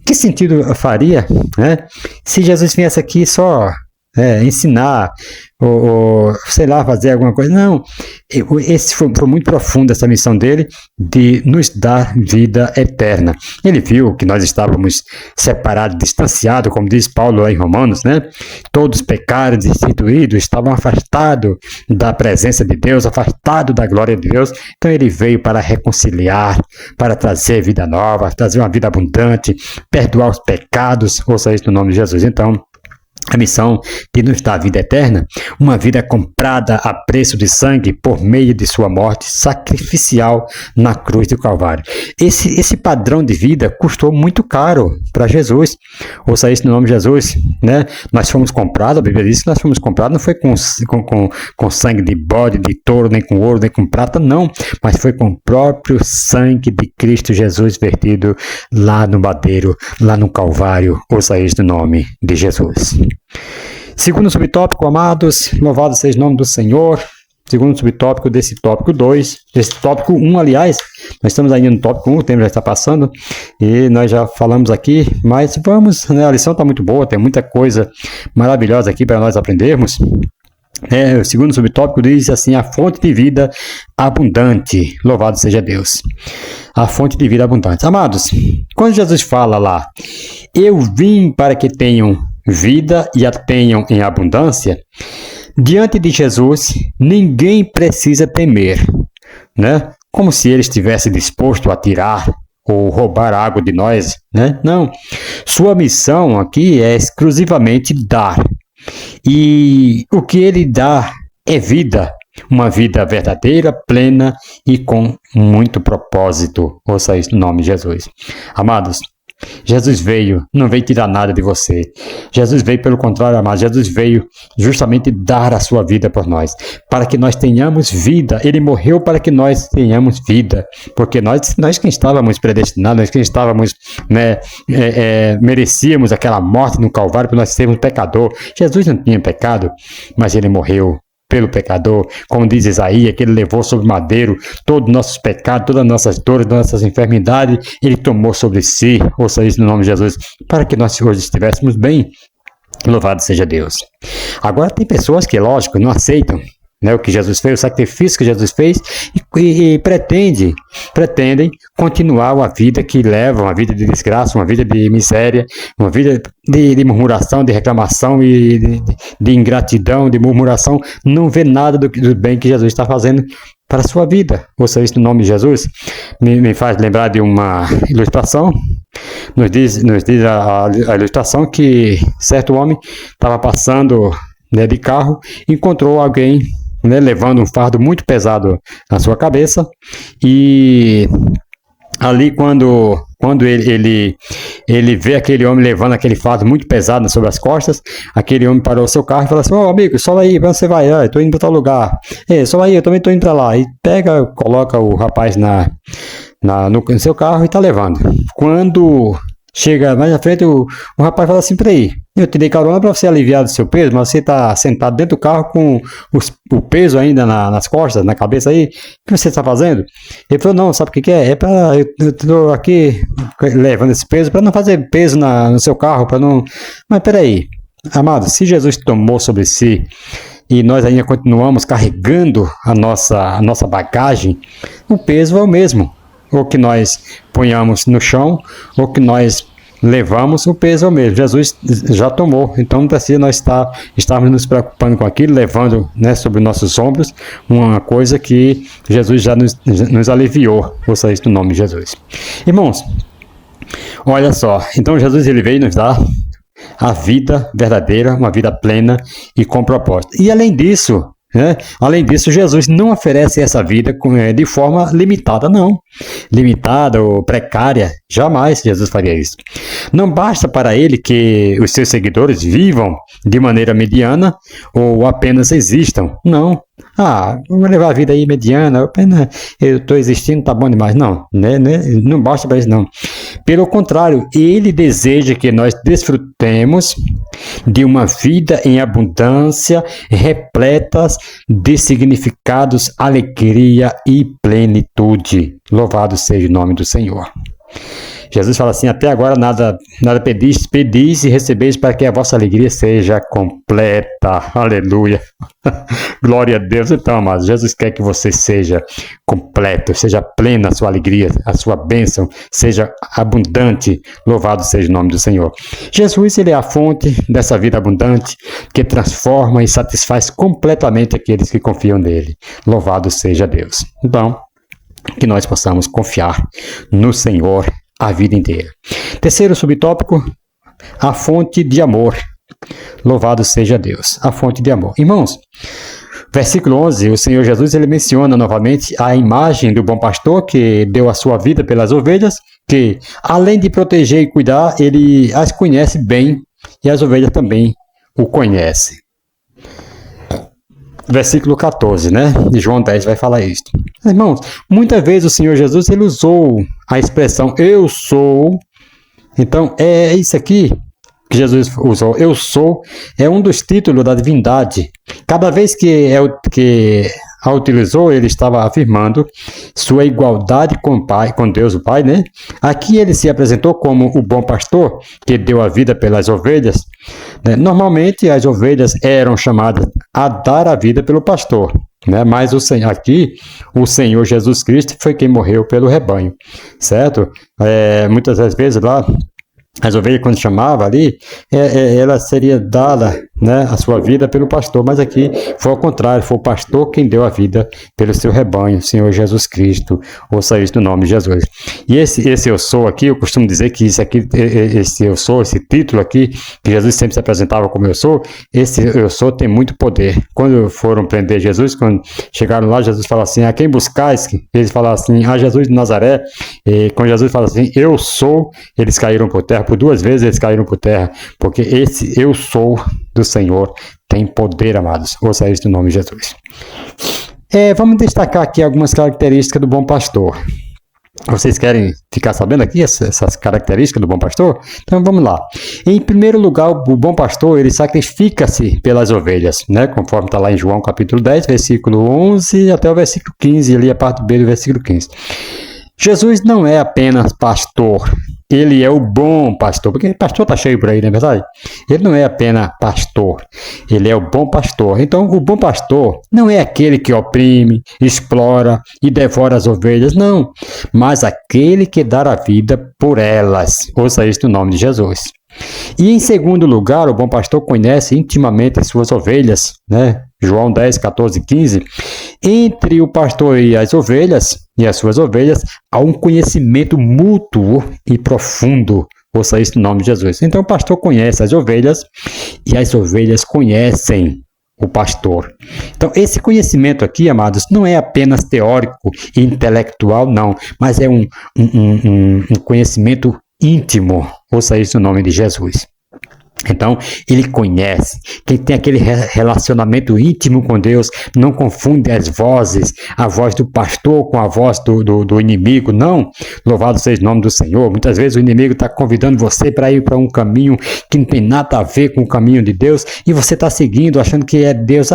que sentido faria, né, se Jesus viesse aqui só ensinar ou sei lá, fazer alguma coisa? Não, foi muito profundo essa missão dele de nos dar vida eterna. Ele viu que nós estávamos separados, distanciados, como diz Paulo lá em Romanos, né? Todos pecaram, destituídos, estavam afastados da presença de Deus, afastados da glória de Deus. Então ele veio para reconciliar, para trazer vida nova, trazer uma vida abundante, perdoar os pecados, ouça isso no nome de Jesus. Então a missão de nos dar a vida eterna, uma vida comprada a preço de sangue por meio de sua morte sacrificial na cruz do Calvário. Esse padrão de vida custou muito caro para Jesus. Ouça isso no nome de Jesus, né? Nós fomos comprados, a Bíblia diz que nós fomos comprados, não foi com sangue de bode, de touro, nem com ouro, nem com prata, não, mas foi com o próprio sangue de Cristo Jesus vertido lá no madeiro, lá no Calvário. Ouça isso no nome de Jesus. Segundo subtópico, amados, louvado seja o nome do Senhor. Segundo subtópico desse tópico 2, desse tópico 1, aliás, nós estamos ainda no tópico 1, o tempo já está passando, e nós já falamos aqui, mas vamos, né, a lição está muito boa, tem muita coisa maravilhosa aqui para nós aprendermos. O segundo subtópico diz assim: a fonte de vida abundante, louvado seja Deus. A fonte de vida abundante. Amados, quando Jesus fala lá, eu vim para que tenham vida e a tenham em abundância, diante de Jesus, ninguém precisa temer, né? Como se ele estivesse disposto a tirar ou roubar água de nós, né? Não. Sua missão aqui é exclusivamente dar. E o que ele dá é vida, uma vida verdadeira, plena e com muito propósito. Ouça isso no nome de Jesus. Amados, Jesus não veio tirar nada de você. Jesus veio, pelo contrário, amados, Jesus veio justamente dar a sua vida por nós, para que nós tenhamos vida. Ele morreu para que nós tenhamos vida, porque nós que estávamos predestinados, nós que estávamos, merecíamos aquela morte no Calvário por nós sermos pecador. Jesus não tinha pecado, mas ele morreu pelo pecador, como diz Isaías, que ele levou sobre o madeiro todos os nossos pecados, todas as nossas dores, todas as nossas enfermidades, ele tomou sobre si. Ouça isso no nome de Jesus, para que nós hoje estivéssemos bem. Louvado seja Deus. Agora tem pessoas que, lógico, não aceitam, né, o que Jesus fez, o sacrifício que Jesus fez, e pretendem continuar uma vida que leva, uma vida de desgraça, uma vida de miséria, uma vida de murmuração, de reclamação e de ingratidão, de murmuração. Não vê nada do bem que Jesus está fazendo para a sua vida. Ouça isso no nome de Jesus. Me faz lembrar de uma ilustração. Nos diz a ilustração que certo homem estava passando, né, de carro, encontrou alguém, né, levando um fardo muito pesado na sua cabeça, e ali quando ele vê aquele homem levando aquele fardo muito pesado sobre as costas, aquele homem parou o seu carro e falou assim: ô amigo, sobe aí, pra onde você vai? Eu tô indo para tal lugar. Sobe aí, eu também tô indo para lá. E coloca o rapaz no seu carro e tá levando. Quando chega mais na frente, o rapaz fala assim: peraí, eu te dei carona para você aliviar do seu peso, mas você está sentado dentro do carro com o peso ainda nas costas, na cabeça aí. O que você está fazendo? Ele falou: não, sabe o que é? Eu estou aqui levando esse peso para não fazer peso no seu carro, para não... Mas peraí, amado, se Jesus tomou sobre si e nós ainda continuamos carregando a nossa bagagem, o peso é o mesmo. Ou que nós ponhamos no chão, ou que nós levamos, o peso é o mesmo. Jesus já tomou, então não precisa nós estarmos nos preocupando com aquilo, levando, né, sobre nossos ombros uma coisa que Jesus já nos aliviou. Ouça isso no nome de Jesus. Irmãos, olha só, então Jesus ele veio nos dar a vida verdadeira, uma vida plena e com propósito. E além disso, Jesus não oferece essa vida de forma limitada, não. Limitada ou precária, jamais Jesus faria isso. Não basta para ele que os seus seguidores vivam de maneira mediana ou apenas existam. Não. Vou levar a vida aí mediana, apenas eu estou existindo, tá bom demais. Não, não basta para isso, não. Pelo contrário, ele deseja que nós desfrutemos de uma vida em abundância, repletas de significados, alegria e plenitude. Louvado seja o nome do Senhor. Jesus fala assim: até agora nada pedis e recebeis, para que a vossa alegria seja completa. Aleluia. Glória a Deus. Então, amados, Jesus quer que você seja completo, seja plena a sua alegria, a sua bênção, seja abundante. Louvado seja o nome do Senhor. Jesus, ele é a fonte dessa vida abundante que transforma e satisfaz completamente aqueles que confiam nele. Louvado seja Deus. Então, que nós possamos confiar no Senhor a vida inteira. Terceiro subtópico, a fonte de amor. Louvado seja Deus, a fonte de amor. Irmãos, versículo 11, o Senhor Jesus ele menciona novamente a imagem do bom pastor que deu a sua vida pelas ovelhas, que além de proteger e cuidar, ele as conhece bem e as ovelhas também o conhecem. Versículo 14, né? De João 10 vai falar isso. Irmãos, muitas vezes o Senhor Jesus ele usou a expressão eu sou. Então, é isso aqui que Jesus usou. Eu sou é um dos títulos da divindade. Cada vez que a utilizou, ele estava afirmando sua igualdade com o Pai, com Deus o Pai, né? Aqui ele se apresentou como o bom pastor que deu a vida pelas ovelhas. Né? Normalmente as ovelhas eram chamadas a dar a vida pelo pastor, né? Mas aqui o Senhor Jesus Cristo foi quem morreu pelo rebanho, certo? Muitas das vezes lá as ovelhas, quando chamava ali, ela seria dada, né, a sua vida pelo pastor, mas aqui foi ao contrário, foi o pastor quem deu a vida pelo seu rebanho, o Senhor Jesus Cristo, ouça isso no nome de Jesus. E esse eu sou aqui, eu costumo dizer que esse eu sou, esse título aqui, que Jesus sempre se apresentava como eu sou, esse eu sou tem muito poder. Quando foram prender Jesus, quando chegaram lá, Jesus fala assim, a quem buscais? Eles falaram assim, a Jesus de Nazaré. E quando Jesus fala assim, eu sou, eles caíram por terra. Por 2 vezes eles caíram por terra, porque esse eu sou do Senhor tem poder, amados. Ouça isso no nome de Jesus. Vamos destacar aqui algumas características do bom pastor. Vocês querem ficar sabendo aqui essas características do bom pastor? Então vamos lá. Em primeiro lugar, o bom pastor, ele sacrifica-se pelas ovelhas, né? Conforme está lá em João capítulo 10, versículo 11 até o versículo 15, ali a parte B do versículo 15. Jesus não é apenas pastor, ele é o bom pastor, porque pastor está cheio por aí, não é verdade? Ele não é apenas pastor, ele é o bom pastor. Então, o bom pastor não é aquele que oprime, explora e devora as ovelhas, não, mas aquele que dá a vida por elas. Ouça isso no nome de Jesus. E em segundo lugar, o bom pastor conhece intimamente as suas ovelhas, né? João 10, 14, 15. Entre o pastor e as suas ovelhas, há um conhecimento mútuo e profundo. Ouça isso no nome de Jesus. Então, o pastor conhece as ovelhas e as ovelhas conhecem o pastor. Então, esse conhecimento aqui, amados, não é apenas teórico e intelectual, não, mas é um conhecimento íntimo. Ouça isso no nome de Jesus. Então, ele conhece. Quem tem aquele relacionamento íntimo com Deus não confunde as vozes, a voz do pastor com a voz do inimigo, não. Louvado seja o nome do Senhor. Muitas vezes o inimigo está convidando você para ir para um caminho que não tem nada a ver com o caminho de Deus e você está seguindo, achando que é Deus.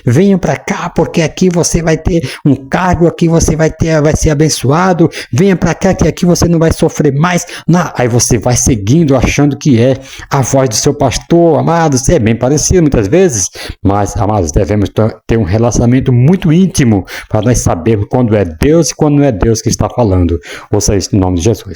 Venha para cá, porque aqui você vai ter um cargo, aqui você vai ser abençoado. Venha para cá, que aqui você não vai sofrer mais. Não. Aí você vai seguindo, achando que é a voz do seu pastor, amados. É bem parecido muitas vezes, mas, amados, devemos ter um relacionamento muito íntimo para nós sabermos quando é Deus e quando não é Deus que está falando. Ouça isso no nome de Jesus.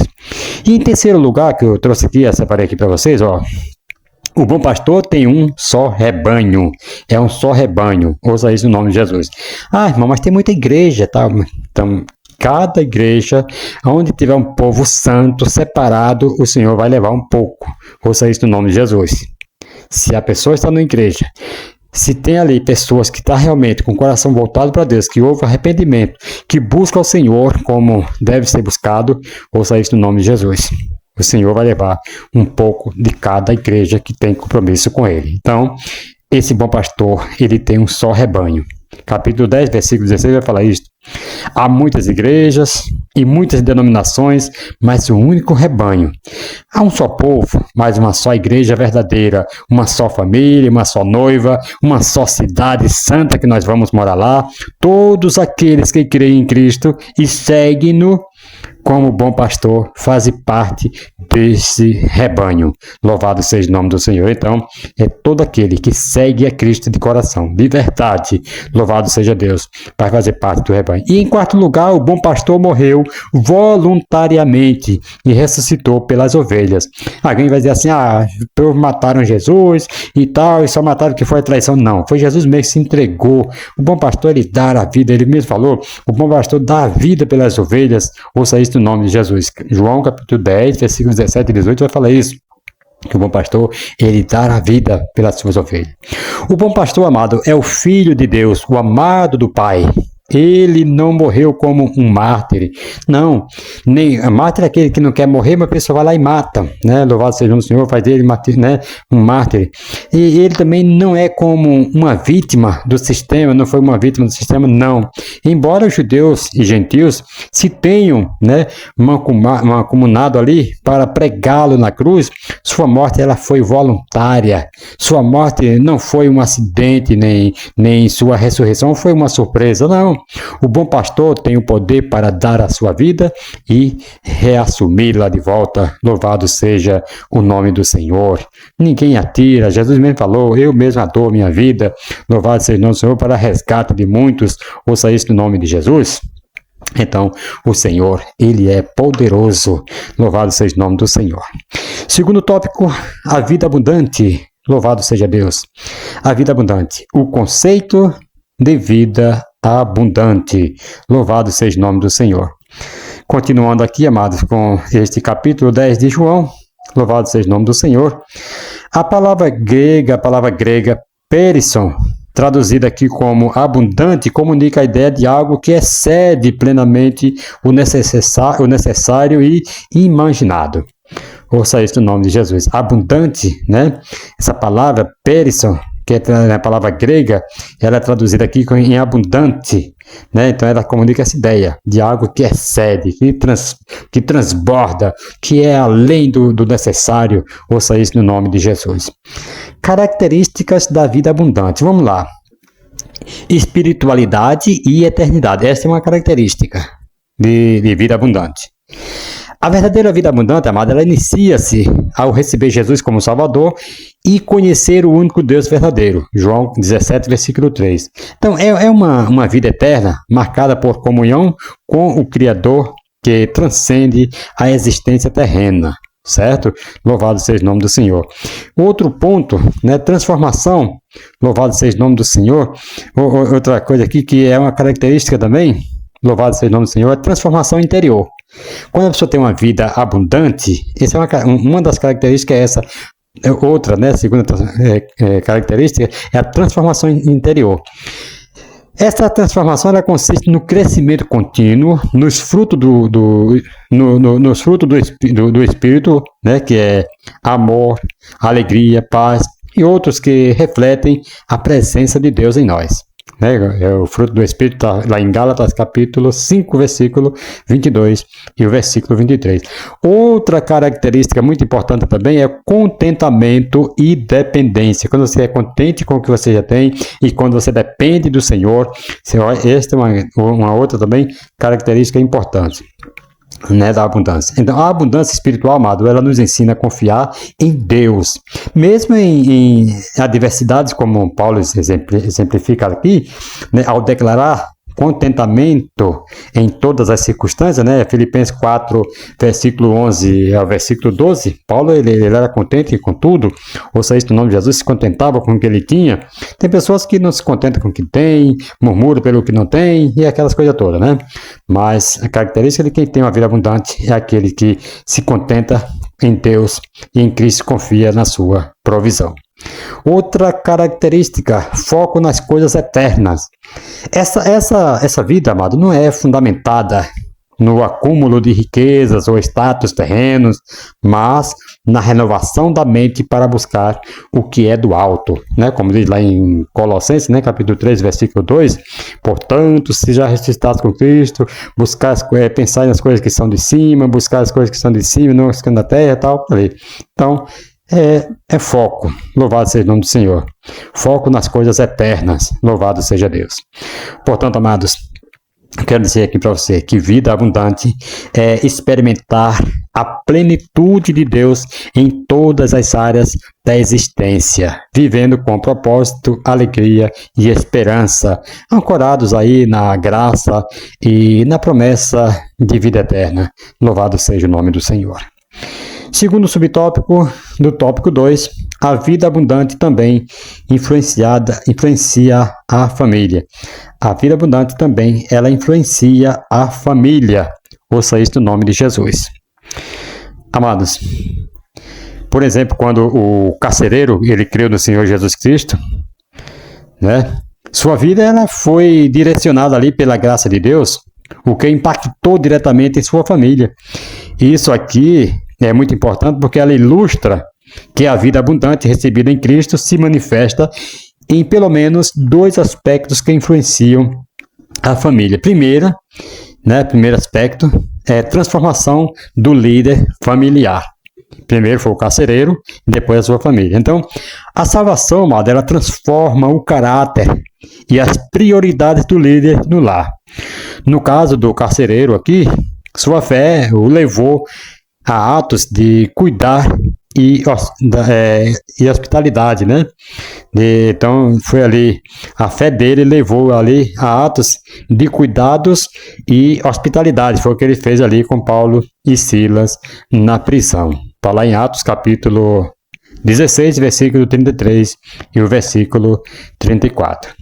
E em terceiro lugar, que eu trouxe aqui, eu separei aqui para vocês, o bom pastor tem um só rebanho. É um só rebanho. Ouça isso no nome de Jesus. Irmão, mas tem muita igreja, tá? Então, cada igreja, onde tiver um povo santo, separado, o Senhor vai levar um pouco. Ouça isso no nome de Jesus. Se a pessoa está na igreja, se tem ali pessoas que estão realmente com o coração voltado para Deus, que houve arrependimento, que buscam o Senhor como deve ser buscado, ouça isso no nome de Jesus. O Senhor vai levar um pouco de cada igreja que tem compromisso com Ele. Então, esse bom pastor, ele tem um só rebanho. Capítulo 10, versículo 16 vai falar isso. Há muitas igrejas e muitas denominações, mas um único rebanho. Há um só povo, mas uma só igreja verdadeira, uma só família, uma só noiva, uma só cidade santa que nós vamos morar lá. Todos aqueles que creem em Cristo e seguem-no como bom pastor fazem parte desse rebanho. Louvado seja o nome do Senhor. Então, é todo aquele que segue a Cristo de coração, de verdade. Louvado seja Deus, vai fazer parte do rebanho. E em quarto lugar, o bom pastor morreu voluntariamente e ressuscitou pelas ovelhas. Alguém vai dizer assim, mataram Jesus e tal, e só mataram porque foi a traição. Não, foi Jesus mesmo que se entregou. O bom pastor, ele dá a vida, ele mesmo falou, o bom pastor dá a vida pelas ovelhas. Ouça isso no nome de Jesus. João capítulo 10, versículos 17 e 18 vai falar isso. Que o bom pastor, ele dá a vida pelas suas ovelhas. O bom pastor, amado, é o Filho de Deus, o amado do Pai. Ele não morreu como um mártir. Não, nem mártir é aquele que não quer morrer, mas a pessoa vai lá e mata, né? Louvado seja o Senhor, faz dele, né, um mártir. E ele também não é como uma vítima do sistema, não foi uma vítima do sistema, não. Embora os judeus e gentios se tenham, né, mancomunado ali para pregá-lo na cruz, sua morte ela foi voluntária. Sua morte não foi um acidente, nem sua ressurreição foi uma surpresa, não. O bom pastor tem o poder para dar a sua vida e reassumi-la de volta. Louvado seja o nome do Senhor. Ninguém atira. Jesus mesmo falou, eu mesmo dou minha vida. Louvado seja o nome do Senhor para resgate de muitos. Ouça isso no nome de Jesus. Então, o Senhor, ele é poderoso. Louvado seja o nome do Senhor. Segundo tópico, a vida abundante. Louvado seja Deus. A vida abundante. O conceito de vida abundante. Louvado seja o nome do Senhor. Continuando aqui, amados, com este capítulo 10 de João. Louvado seja o nome do Senhor. A palavra grega perisson, traduzida aqui como abundante, comunica a ideia de algo que excede plenamente o necessário e imaginado. Ouça isso no nome de Jesus. Abundante, né? Essa palavra perisson, que é a palavra grega, ela é traduzida aqui em abundante, né? Então ela comunica essa ideia de algo que excede, que transborda, que é além do necessário. Ouça isso no nome de Jesus. Características da vida abundante. Vamos lá. Espiritualidade e eternidade. Essa é uma característica de vida abundante. A verdadeira vida abundante, amada, ela inicia-se ao receber Jesus como Salvador e conhecer o único Deus verdadeiro. João 17, versículo 3. Então, é uma vida eterna marcada por comunhão com o Criador que transcende a existência terrena. Certo? Louvado seja o nome do Senhor. Outro ponto, né? Transformação. Louvado seja o nome do Senhor. Outra coisa aqui que é uma característica também, louvado seja o nome do Senhor, é transformação interior. Quando a pessoa tem uma vida abundante, essa é uma das características é essa. Outra, né? Segunda característica é a transformação interior. Essa transformação ela consiste no crescimento contínuo, nos frutos nos frutos do Espírito, né, que é amor, alegria, paz e outros que refletem a presença de Deus em nós. Né? O fruto do Espírito está lá em Gálatas capítulo 5, versículo 22 e o versículo 23. Outra característica muito importante também é contentamento e dependência. Quando você é contente com o que você já tem e quando você depende do Senhor, esta é uma outra também característica importante. Né, da abundância. Então, a abundância espiritual, amado, ela nos ensina a confiar em Deus. Mesmo em adversidades, como Paulo exemplifica aqui, né, ao declarar contentamento em todas as circunstâncias, né? Filipenses 4, versículo 11 ao versículo 12, Paulo ele era contente com tudo, ouça isso no nome de Jesus, se contentava com o que ele tinha. Tem pessoas que não se contentam com o que tem, murmuram pelo que não tem, e aquelas coisas todas, né? Mas a característica de quem tem uma vida abundante é aquele que se contenta em Deus e em Cristo confia na sua provisão. Outra característica, foco nas coisas eternas. Essa vida, amado, não é fundamentada no acúmulo de riquezas ou status terrenos, mas na renovação da mente para buscar o que é do alto, né? Como diz lá em Colossenses, né? Capítulo 3, versículo 2, portanto, se já ressuscitados com Cristo, pensar nas coisas que são de cima, buscar as coisas que são de cima, não as que são da terra e tal. Então, é foco, louvado seja o nome do Senhor. Foco nas coisas eternas, louvado seja Deus. Portanto, amados, quero dizer aqui para você que vida abundante é experimentar a plenitude de Deus em todas as áreas da existência, vivendo com propósito, alegria e esperança, ancorados aí na graça e na promessa de vida eterna. Louvado seja o nome do Senhor. Segundo subtópico do tópico 2, a vida abundante também influencia a família. A vida abundante também, ela influencia a família. Ouça isso no nome de Jesus. Amados, Por exemplo, quando o carcereiro ele creu no Senhor Jesus Cristo, né? Sua vida ela foi direcionada ali pela graça de Deus, o que impactou diretamente em sua família. E isso aqui é muito importante porque ela ilustra que a vida abundante recebida em Cristo se manifesta em pelo menos 2 aspectos que influenciam a família. Primeiro aspecto é transformação do líder familiar. Primeiro foi o carcereiro, depois a sua família. Então, a salvação, amado, ela transforma o caráter e as prioridades do líder no lar. No caso do carcereiro aqui, sua fé o levou a atos de cuidar e hospitalidade, né? Então, foi ali, a fé dele levou ali a atos de cuidados e hospitalidade. Foi o que ele fez ali com Paulo e Silas na prisão. Está lá em Atos, capítulo 16, versículo 33 e o versículo 34.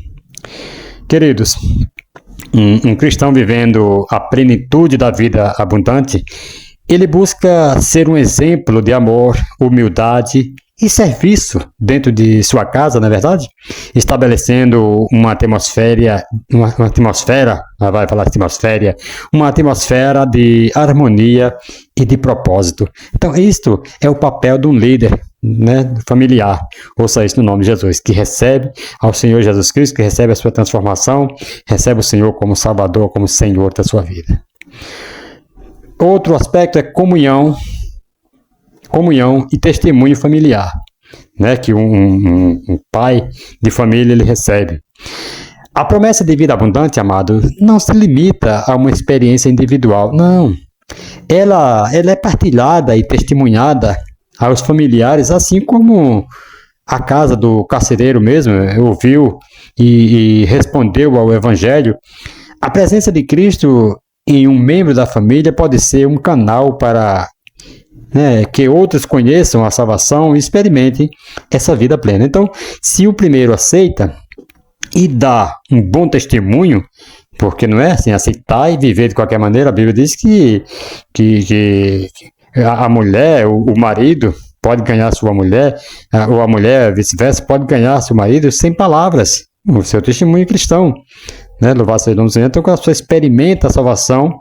Queridos, um cristão vivendo a plenitude da vida abundante, ele busca ser um exemplo de amor, humildade e serviço dentro de sua casa, não é verdade? Estabelecendo uma atmosfera de harmonia e de propósito. Então, isto é o papel de um líder, né, familiar. Ouça isso no nome de Jesus, que recebe ao Senhor Jesus Cristo, que recebe a sua transformação, recebe o Senhor como Salvador, como Senhor da sua vida. Outro aspecto é comunhão e testemunho familiar, né, que um pai de família ele recebe. A promessa de vida abundante, amado, não se limita a uma experiência individual, não. Ela é partilhada e testemunhada aos familiares, assim como a casa do carcereiro mesmo ouviu e respondeu ao Evangelho. A presença de Cristo em um membro da família pode ser um canal para que outros conheçam a salvação e experimentem essa vida plena. Então, se o primeiro aceita e dá um bom testemunho, porque não é assim, aceitar e viver de qualquer maneira, a Bíblia diz que a mulher, o marido, pode ganhar sua mulher, ou a mulher, vice-versa, pode ganhar seu marido sem palavras, o seu testemunho cristão. Né? Louvado seja o nome do Senhor. Então, quando a pessoa experimenta a salvação,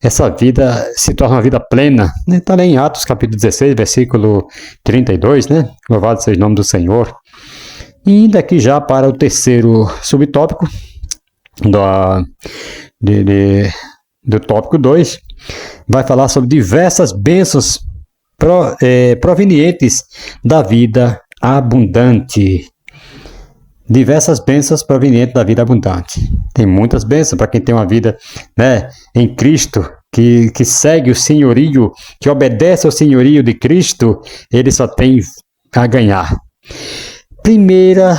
essa vida se torna uma vida plena. Está lá em Atos, capítulo 16, versículo 32, né? Louvado seja o nome do Senhor. E indo aqui já para o terceiro subtópico do tópico 2, vai falar sobre diversas bênçãos provenientes da vida abundante. Diversas bênçãos provenientes da vida abundante. Tem muitas bênçãos para quem tem uma vida, né, em Cristo, que segue o senhorio, que obedece ao senhorio de Cristo, ele só tem a ganhar. Primeira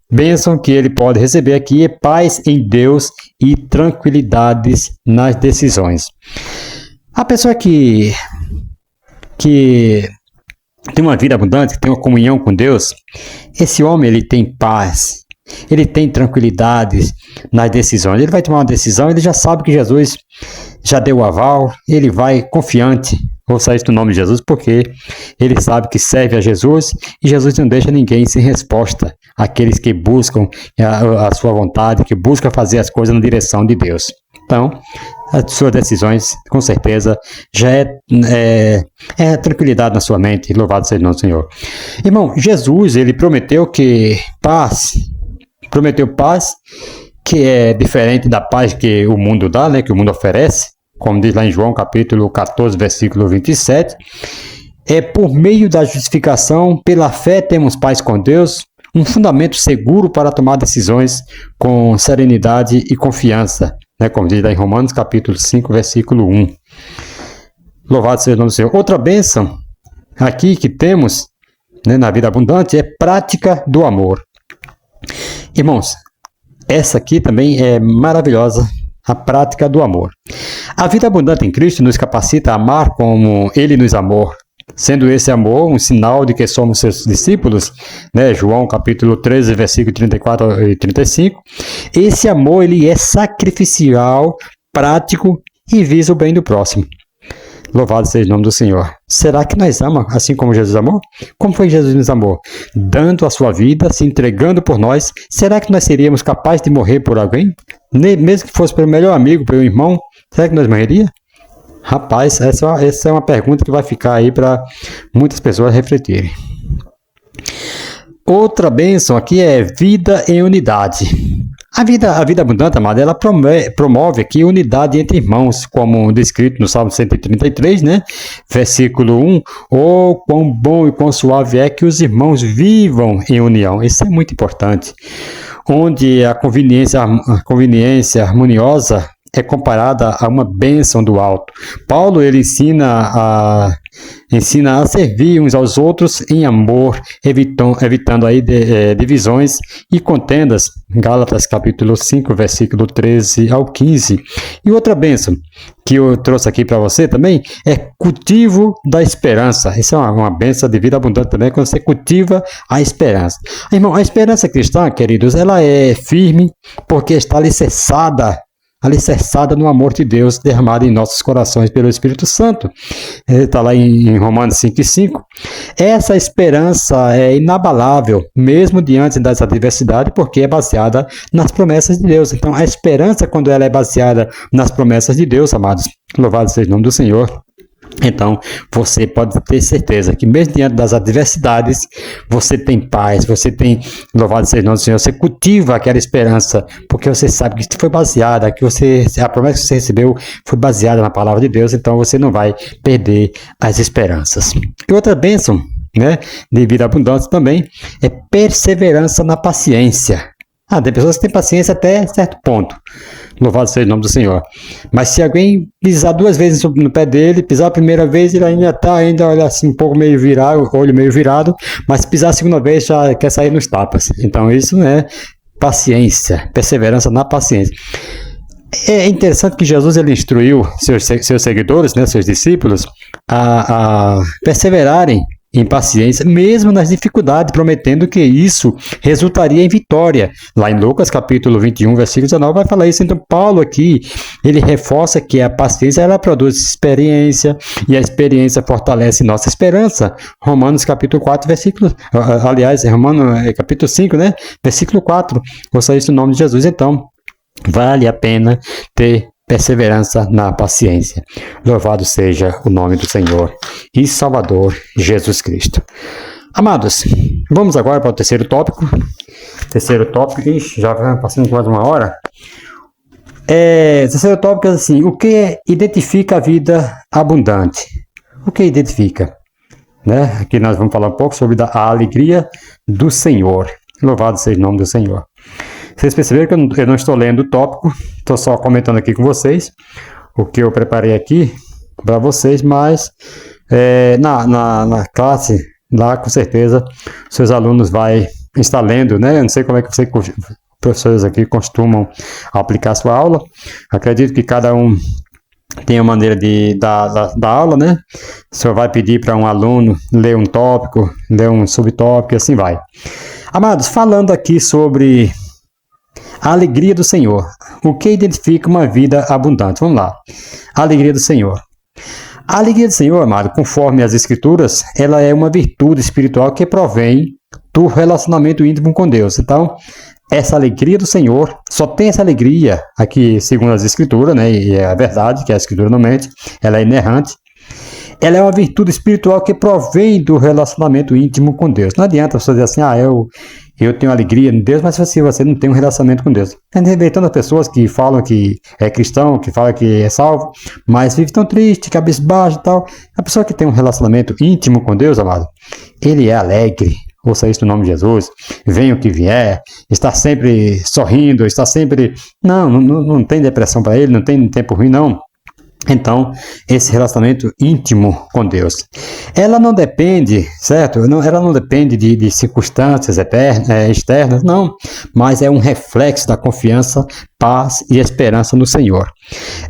bênção que ele pode receber aqui é paz em Deus e tranquilidades nas decisões. A pessoa que tem uma vida abundante, que tem uma comunhão com Deus, esse homem ele tem paz, ele tem tranquilidade nas decisões. Ele vai tomar uma decisão, ele já sabe que Jesus já deu o aval, ele vai confiante. Ouça isso no nome de Jesus, porque ele sabe que serve a Jesus e Jesus não deixa ninguém sem resposta. Aqueles que buscam a sua vontade, que buscam fazer as coisas na direção de Deus. Então, as suas decisões, com certeza, já é tranquilidade na sua mente. Louvado seja o nome do Senhor. Irmão, Jesus, ele prometeu paz, que é diferente da paz que o mundo dá, né, que o mundo oferece, como diz lá em João, capítulo 14, versículo 27. Por meio da justificação, pela fé temos paz com Deus, um fundamento seguro para tomar decisões com serenidade e confiança, né, como diz lá em Romanos, capítulo 5, versículo 1. Louvado seja o nome do Senhor. Outra bênção aqui que temos, né, na vida abundante é prática do amor. Irmãos, essa aqui também é maravilhosa, a prática do amor. A vida abundante em Cristo nos capacita a amar como Ele nos amou, sendo esse amor um sinal de que somos seus discípulos, né? João capítulo 13, versículo 34 e 35. Esse amor ele é sacrificial, prático e visa o bem do próximo. Louvado seja o nome do Senhor. Será que nós amamos assim como Jesus amou? Como foi que Jesus nos amou? Dando a sua vida, se entregando por nós. Será que nós seríamos capazes de morrer por alguém? Mesmo que fosse pelo melhor amigo, pelo irmão, será que nós morreríamos? Rapaz, essa é uma pergunta que vai ficar aí para muitas pessoas refletirem. Outra bênção aqui é vida em unidade. A vida abundante, amado, ela promove aqui unidade entre irmãos, como descrito no Salmo 133, né? Versículo 1. Oh, quão bom e quão suave é que os irmãos vivam em união. Isso é muito importante. Onde a conveniência harmoniosa é comparada a uma bênção do alto. Paulo, ele ensina a servir uns aos outros em amor, evitando aí divisões e contendas. Gálatas capítulo 5, versículo 13 ao 15. E outra bênção que eu trouxe aqui para você também é cultivo da esperança. Isso é uma bênção de vida abundante também, quando você cultiva a esperança. Irmão, a esperança cristã, queridos, ela é firme porque está alicerçada no amor de Deus derramado em nossos corações pelo Espírito Santo. Está lá em Romanos 5:5. Essa esperança é inabalável, mesmo diante das adversidades, porque é baseada nas promessas de Deus. Então, a esperança, quando ela é baseada nas promessas de Deus, amados, louvado seja o nome do Senhor, então, você pode ter certeza que mesmo diante das adversidades, você tem paz, você tem, louvado seja o nome do Senhor, você cultiva aquela esperança, porque você sabe que foi baseada, a promessa que você recebeu foi baseada na palavra de Deus, então você não vai perder as esperanças. E outra bênção, né, de vida abundante também, é perseverança na paciência. Tem pessoas que têm paciência até certo ponto. Louvado seja o nome do Senhor. Mas se alguém pisar 2 vezes no pé dele, pisar a primeira vez, ele ainda está olha assim, um pouco meio virado, olho meio virado, mas se pisar a segunda vez, já quer sair nos tapas. Então isso é paciência, perseverança na paciência. É interessante que Jesus ele instruiu seus seguidores, né, seus discípulos, a perseverarem em paciência, mesmo nas dificuldades, prometendo que isso resultaria em vitória. Lá em Lucas, capítulo 21, versículo 19, vai falar isso. Então, Paulo aqui, ele reforça que a paciência, ela produz experiência, e a experiência fortalece nossa esperança. Romanos, capítulo 4, versículo... Romanos, capítulo 5, né? Versículo 4. Ouça isso no nome de Jesus. Então, vale a pena ter perseverança na paciência. Louvado seja o nome do Senhor e Salvador Jesus Cristo. Amados, vamos agora para o terceiro tópico. Ixi, já vai passando quase 1 hora. Terceiro tópico é assim: o que identifica a vida abundante? O que identifica? Né? Aqui nós vamos falar um pouco sobre a alegria do Senhor. Louvado seja o nome do Senhor. Vocês perceberam que eu não estou lendo o tópico, estou só comentando aqui com vocês o que eu preparei aqui para vocês, mas na classe, lá com certeza, seus alunos vão estar lendo, né? Eu não sei como é que vocês, professores aqui, costumam aplicar a sua aula. Acredito que cada um tem a maneira da aula, né? O senhor vai pedir para um aluno ler um tópico, ler um subtópico e assim vai. Amados, falando aqui sobre a alegria do Senhor. O que identifica uma vida abundante? Vamos lá. A alegria do Senhor. A alegria do Senhor, amado, conforme as Escrituras, ela é uma virtude espiritual que provém do relacionamento íntimo com Deus. Então, essa alegria do Senhor, só tem essa alegria aqui, segundo as Escrituras, né? E é a verdade, que a Escritura não mente, ela é inerrante. Ela é uma virtude espiritual que provém do relacionamento íntimo com Deus. Não adianta você dizer assim, eu tenho alegria em Deus, mas se você não tem um relacionamento com Deus. Tem tantas pessoas que falam que é cristão, que falam que é salvo, mas vive tão triste, cabisbaixo e tal. A pessoa que tem um relacionamento íntimo com Deus, amado, ele é alegre. Ouça isso no nome de Jesus. Venha o que vier, está sempre sorrindo, está sempre... Não tem depressão para ele, não tem tempo ruim, não. Então, esse relacionamento íntimo com Deus, ela não depende, certo? Ela não depende de circunstâncias externas, não, mas é um reflexo da confiança, paz e esperança no Senhor.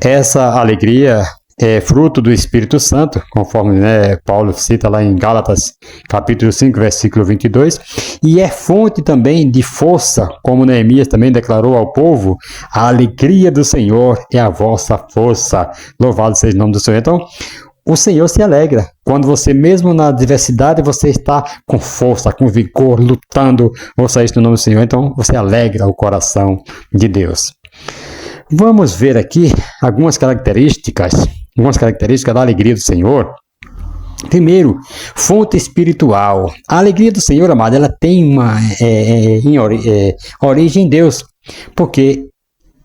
Essa alegria é fruto do Espírito Santo, conforme Paulo cita lá em Gálatas, capítulo 5, versículo 22, e é fonte também de força, como Neemias também declarou ao povo: a alegria do Senhor é a vossa força. Louvado seja o nome do Senhor. Então, o Senhor se alegra. Quando você, mesmo na adversidade, você está com força, com vigor, lutando, ouça isso no nome do Senhor, então você alegra o coração de Deus. Vamos ver aqui algumas características da alegria do Senhor. Primeiro, fonte espiritual. A alegria do Senhor, amado, ela tem uma origem em Deus, porque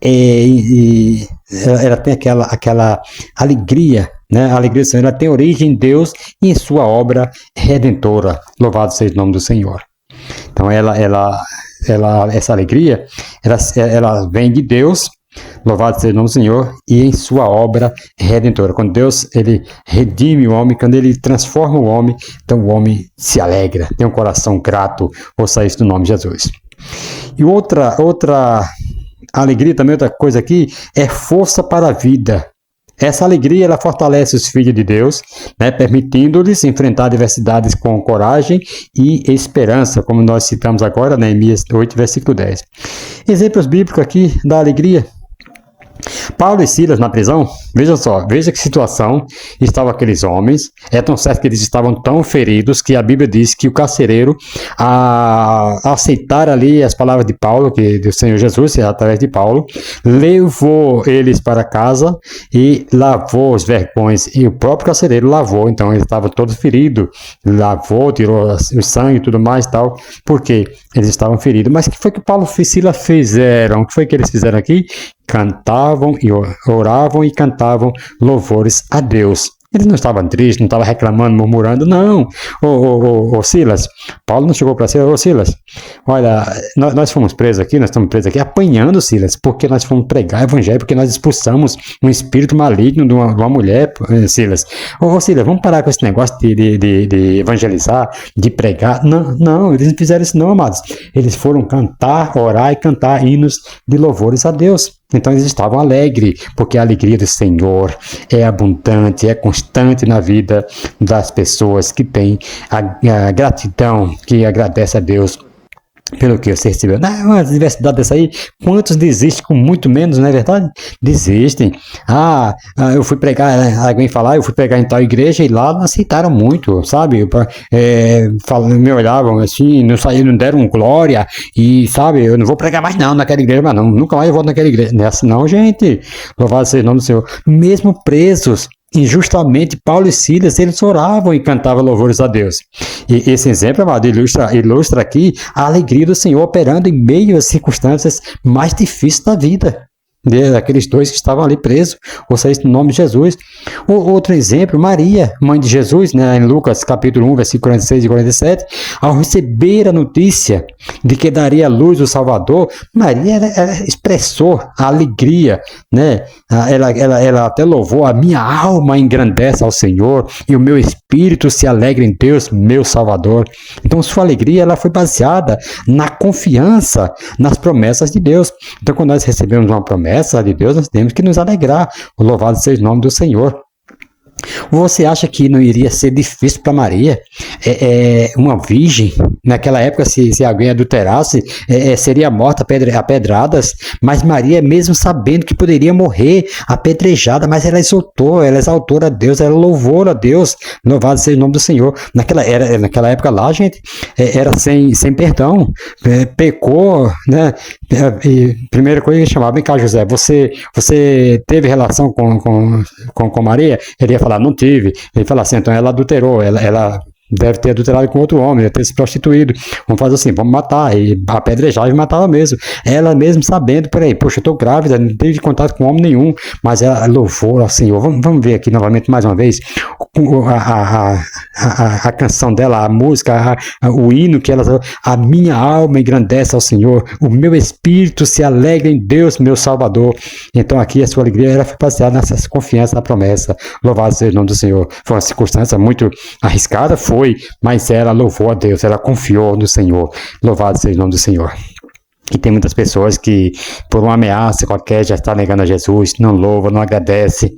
ela tem aquela alegria, né? A alegria do Senhor ela tem origem em Deus e em sua obra redentora. Louvado seja o nome do Senhor. Então, essa alegria, ela vem de Deus. Louvado seja o nome do Senhor, e em sua obra redentora. Quando Deus ele redime o homem, quando ele transforma o homem, então o homem se alegra, tem um coração grato. Ouça isso no nome de Jesus. E outra alegria também, outra coisa aqui, é força para a vida. Essa alegria ela fortalece os filhos de Deus, né, permitindo-lhes enfrentar adversidades com coragem e esperança, como nós citamos agora, Neemias 8, versículo 10. Exemplos bíblicos aqui da alegria. Paulo e Silas na prisão, veja que situação estavam aqueles homens. É tão certo que eles estavam tão feridos que a Bíblia diz que o carcereiro, a aceitar ali as palavras de Paulo, que do Senhor Jesus, através de Paulo, levou eles para casa e lavou os vergões. E o próprio carcereiro lavou, então eles estavam todos feridos, lavou, tirou o sangue e tudo mais e tal, porque eles estavam feridos. Mas o que foi que Paulo e Silas fizeram? O que foi que eles fizeram aqui? Cantavam e oravam e cantavam louvores a Deus. Eles não estavam tristes, não estavam reclamando, murmurando, não. Ô Silas, Paulo não chegou para Silas, ô Silas, olha, nós fomos presos aqui, nós estamos presos aqui apanhando, Silas, porque nós fomos pregar o evangelho, porque nós expulsamos um espírito maligno de uma mulher, Silas. Ô Silas, vamos parar com esse negócio de evangelizar, de pregar. Não, eles não fizeram isso não, amados. Eles foram cantar, orar e cantar hinos de louvores a Deus. Então eles estavam alegres, porque a alegria do Senhor é abundante, é constante na vida das pessoas que têm a gratidão, que agradece a Deus pelo que você recebeu. Uma diversidade dessa aí, quantos desistem com muito menos, não é verdade? Desistem. Eu fui pregar, alguém falar, eu fui pregar em tal igreja e lá não aceitaram muito, sabe? Me olhavam assim, não deram glória e, sabe, eu não vou pregar mais não naquela igreja, mas não, nunca mais eu volto naquela igreja. Nessa não, gente. Louvado seja o nome do Senhor. Mesmo presos, injustamente, Paulo e Silas, eles oravam e cantavam louvores a Deus. E esse exemplo, amado, ilustra aqui a alegria do Senhor operando em meio às circunstâncias mais difíceis da vida. Daqueles dois que estavam ali presos, ou seja, no nome de Jesus. Outro exemplo, Maria, mãe de Jesus, né, em Lucas capítulo 1, versículo 46 e 47, ao receber a notícia de que daria à luz o Salvador, Maria ela expressou a alegria, né? Ela até louvou: a minha alma engrandece ao Senhor e o meu espírito se alegra em Deus, meu Salvador. Então sua alegria ela foi baseada na confiança nas promessas de Deus. Então quando nós recebemos uma promessa de Deus, nós temos que nos alegrar. Louvado seja o nome do Senhor. Você acha que não iria ser difícil para Maria? Uma virgem, naquela época, se alguém adulterasse, seria morta a pedradas, mas Maria, mesmo sabendo que poderia morrer apedrejada, mas ela exaltou a Deus, ela louvou a Deus. Louvado seja o nome do Senhor. Naquela época lá, gente, era sem perdão, pecou, né? Primeira coisa que chamava: vem cá, José, você teve relação com Maria? Ele ia falar: não tive. Ele fala assim: então ela adulterou, ela deve ter adulterado com outro homem, deve ter se prostituído. Vamos fazer assim, vamos matar. E apedrejava e matava mesmo. Ela mesmo sabendo, peraí, poxa, eu estou grávida, não tive contato com homem nenhum, mas ela louvou ao Senhor. Vamos ver aqui novamente mais uma vez a canção dela, a música, o hino que ela: a minha alma engrandece ao Senhor, o meu espírito se alegra em Deus, meu Salvador. Então aqui a sua alegria era baseada nessa confiança na promessa. Louvado seja o nome do Senhor. Foi uma circunstância muito arriscada, mas ela louvou a Deus, ela confiou no Senhor. Louvado seja o nome do Senhor. E tem muitas pessoas que, por uma ameaça qualquer, já está negando a Jesus, não louva, não agradece.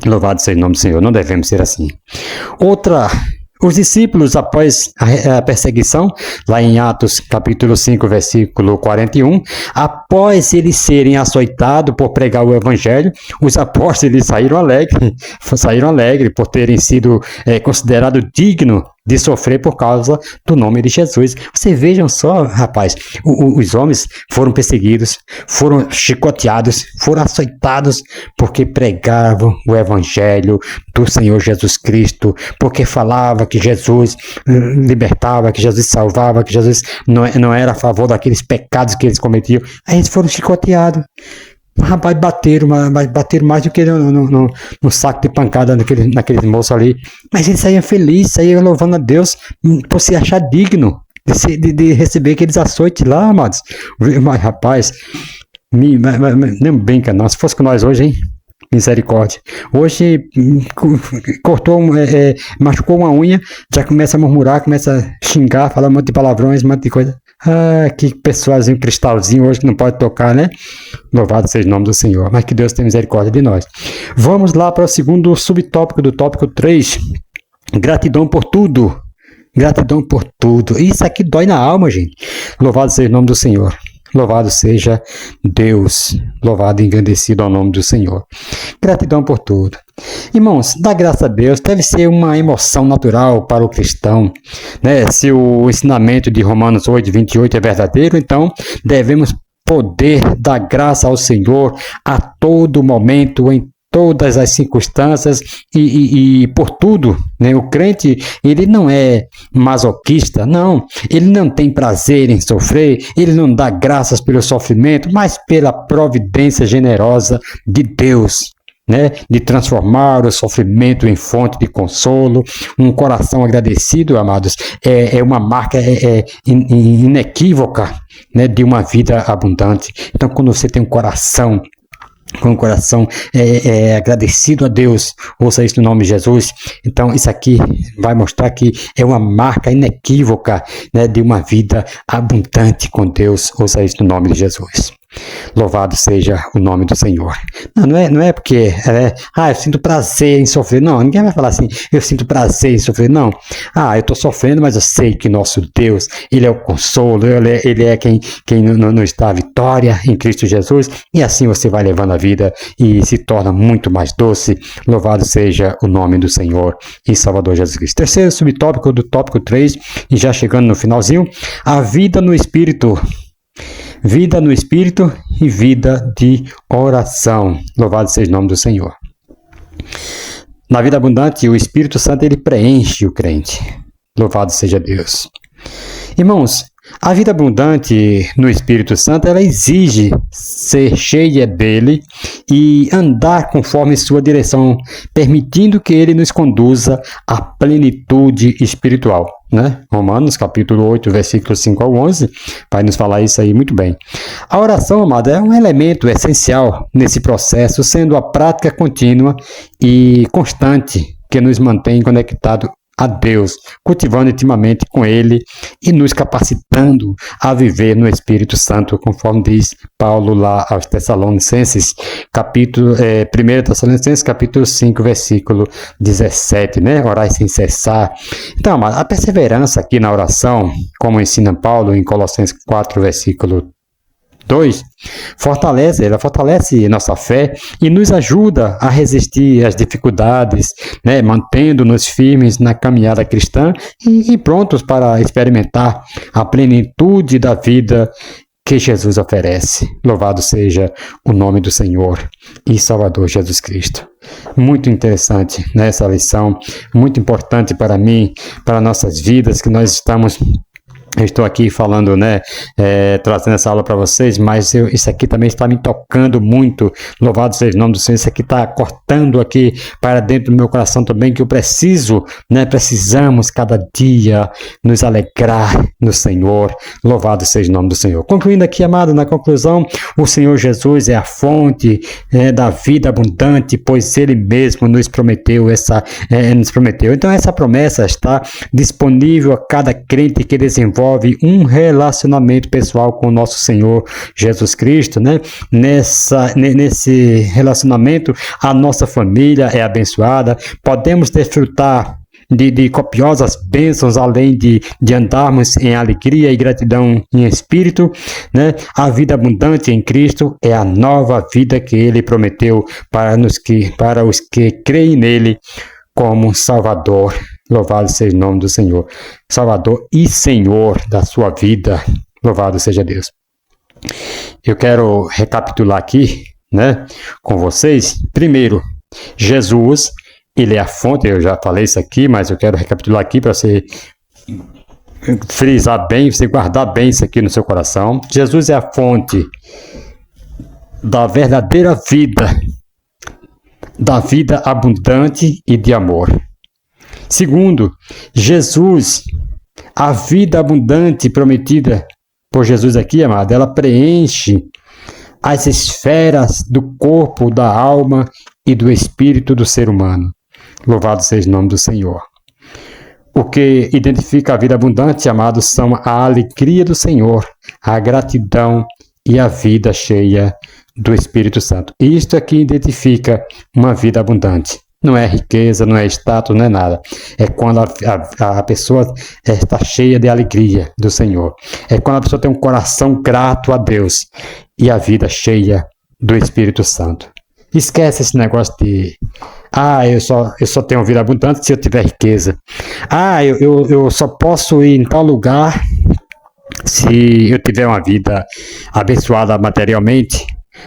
Louvado seja o nome do Senhor. Não devemos ser assim. Os discípulos, após a perseguição, lá em Atos capítulo 5, versículo 41, após eles serem açoitados por pregar o evangelho, os apóstolos eles saíram alegres por terem sido considerados dignos de sofrer por causa do nome de Jesus. Vocês vejam só, rapaz, os homens foram perseguidos, foram chicoteados, foram açoitados porque pregavam o evangelho do Senhor Jesus Cristo, porque falava que Jesus libertava, que Jesus salvava, que Jesus não era a favor daqueles pecados que eles cometiam. Aí eles foram chicoteados. Rapaz, bateram mais do que no saco de pancada naqueles moços ali. Mas eles saíam felizes, saíam louvando a Deus por se achar digno de receber aqueles açoites lá, amados. Mas, rapaz, não brinca não. Se fosse com nós hoje, hein? Misericórdia. Hoje cortou, machucou uma unha, já começa a murmurar, começa a xingar, falar um monte de palavrões, um monte de coisa. Ah, que pessoalzinho, cristalzinho hoje que não pode tocar, né? Louvado seja o nome do Senhor. Mas que Deus tenha misericórdia de nós. Vamos lá para o segundo subtópico do tópico 3. Gratidão por tudo. Gratidão por tudo. Isso aqui dói na alma, gente. Louvado seja o nome do Senhor. Louvado seja Deus, louvado e engrandecido ao nome do Senhor. Gratidão por tudo. Irmãos, dar graça a Deus deve ser uma emoção natural para o cristão, né? Se o ensinamento de Romanos 8, 28 é verdadeiro, então devemos poder dar graça ao Senhor a todo momento, em todas as circunstâncias e por tudo, né? O crente, ele não é masoquista, não. Ele não tem prazer em sofrer, ele não dá graças pelo sofrimento, mas pela providência generosa de Deus, né? De transformar o sofrimento em fonte de consolo. Um coração agradecido, amados, é uma marca inequívoca, né? De uma vida abundante. Então, quando você tem um coração com o coração agradecido a Deus, ouça isso no nome de Jesus, então isso aqui vai mostrar que é uma marca inequívoca, né, de uma vida abundante com Deus, ouça isso no nome de Jesus. Louvado seja o nome do Senhor. Não é porque eu sinto prazer em sofrer. Não, ninguém vai falar assim, eu sinto prazer em sofrer. Não. Eu estou sofrendo, mas eu sei que nosso Deus, Ele é o consolo, Ele é quem nos dá a vitória em Cristo Jesus. E assim você vai levando a vida e se torna muito mais doce. Louvado seja o nome do Senhor e Salvador Jesus Cristo. Terceiro subtópico do tópico 3, e já chegando no finalzinho, a vida no Espírito. Vida no Espírito e vida de oração. Louvado seja o nome do Senhor. Na vida abundante, o Espírito Santo ele preenche o crente. Louvado seja Deus. Irmãos, a vida abundante no Espírito Santo, ela exige ser cheia dele e andar conforme sua direção, permitindo que ele nos conduza à plenitude espiritual, né? Romanos capítulo 8, versículo 5 ao 11, vai nos falar isso aí muito bem. A oração, amada, é um elemento essencial nesse processo, sendo a prática contínua e constante que nos mantém conectados a Deus, cultivando intimamente com Ele e nos capacitando a viver no Espírito Santo, conforme diz Paulo lá aos Tessalonicenses, 1 Tessalonicenses, capítulo 5, versículo 17, né? Orar sem cessar. Então, a perseverança aqui na oração, como ensina Paulo em Colossenses 4, versículo 2, ela fortalece nossa fé e nos ajuda a resistir às dificuldades, né, mantendo-nos firmes na caminhada cristã e prontos para experimentar a plenitude da vida que Jesus oferece. Louvado seja o nome do Senhor e Salvador Jesus Cristo. Muito interessante, né, essa lição, muito importante para mim, para nossas vidas, que nós estamos... Eu estou aqui falando, né, trazendo essa aula para vocês, mas isso aqui também está me tocando muito. Louvado seja o nome do Senhor. Isso aqui está cortando aqui para dentro do meu coração também, que eu preciso, né, precisamos cada dia nos alegrar no Senhor. Louvado seja o nome do Senhor. Concluindo aqui, amado, na conclusão, o Senhor Jesus é a fonte da vida abundante, pois Ele mesmo nos prometeu Então essa promessa está disponível a cada crente que desenvolve um relacionamento pessoal com o nosso Senhor Jesus Cristo, né? Nesse relacionamento, a nossa família é abençoada, podemos desfrutar de copiosas bênçãos, além de andarmos em alegria e gratidão em espírito, né? A vida abundante em Cristo é a nova vida que Ele prometeu para os que creem nele como Salvador. Louvado seja o nome do Senhor. Salvador e Senhor da sua vida. Louvado seja Deus. Eu quero recapitular aqui, né, com vocês. Primeiro, Jesus, ele é a fonte. Eu já falei isso aqui, mas eu quero recapitular aqui para você frisar bem, você guardar bem isso aqui no seu coração. Jesus é a fonte da verdadeira vida, da vida abundante e de amor. Segundo, Jesus, a vida abundante prometida por Jesus aqui, amado, ela preenche as esferas do corpo, da alma e do espírito do ser humano. Louvado seja o nome do Senhor. O que identifica a vida abundante, amados, são a alegria do Senhor, a gratidão e a vida cheia do Espírito Santo. Isto é que identifica uma vida abundante. Não é riqueza, não é status, não é nada. É quando a pessoa está cheia de alegria do Senhor. É quando a pessoa tem um coração grato a Deus e a vida cheia do Espírito Santo. Esquece esse negócio de eu só tenho vida abundante se eu tiver riqueza. Eu só posso ir em tal lugar se eu tiver uma vida abençoada materialmente.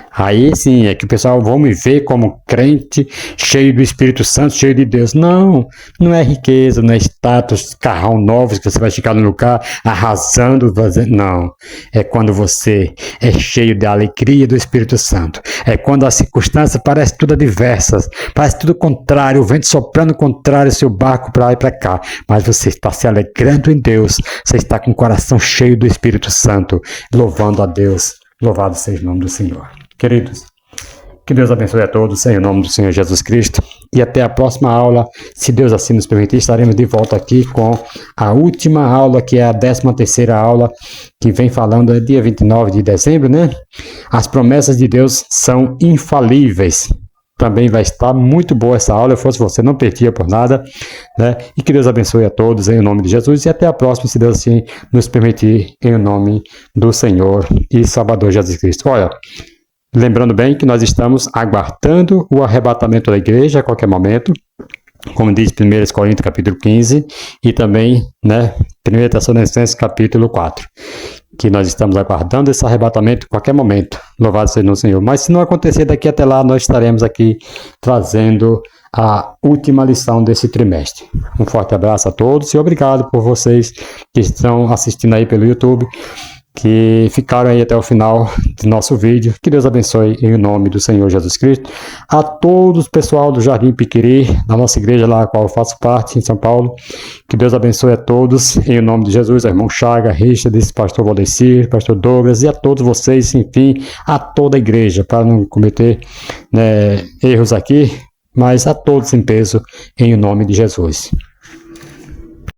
Aí sim, é que o pessoal vão me ver como crente, cheio do Espírito Santo, cheio de Deus. Não, não é riqueza, não é status, carrão novos que você vai chegar no lugar arrasando, não. É quando você é cheio da alegria do Espírito Santo. É quando as circunstâncias parecem tudo adversas, parece tudo contrário, o vento soprando contrário, seu barco para lá e para cá. Mas você está se alegrando em Deus, você está com o coração cheio do Espírito Santo, louvando a Deus. Louvado seja o nome do Senhor. Queridos, que Deus abençoe a todos em nome do Senhor Jesus Cristo. E até a próxima aula, se Deus assim nos permitir, estaremos de volta aqui com a última aula, que é a 13ª aula, que vem falando, é dia 29 de dezembro, né? As promessas de Deus são infalíveis. Também vai estar muito boa essa aula, eu fosse você, não perdia por nada, né? E que Deus abençoe a todos em nome de Jesus, e até a próxima, se Deus assim nos permitir, em nome do Senhor e Salvador Jesus Cristo. Olha, lembrando bem que nós estamos aguardando o arrebatamento da igreja a qualquer momento, como diz 1 Coríntios capítulo 15, e também, né, 1 Tessalonicenses capítulo 4. Que nós estamos aguardando esse arrebatamento a qualquer momento. Louvado seja o Senhor. Mas se não acontecer daqui até lá, nós estaremos aqui trazendo a última lição desse trimestre. Um forte abraço a todos e obrigado por vocês que estão assistindo aí pelo YouTube, que ficaram aí até o final do nosso vídeo. Que Deus abençoe em nome do Senhor Jesus Cristo. A todos, pessoal do Jardim Piquiri, da nossa igreja lá, a qual eu faço parte, em São Paulo. Que Deus abençoe a todos em nome de Jesus, irmão Chaga, Richard, pastor Valdecir, pastor Douglas e a todos vocês, enfim, a toda a igreja, para não cometer, né, erros aqui, mas a todos em peso, em nome de Jesus.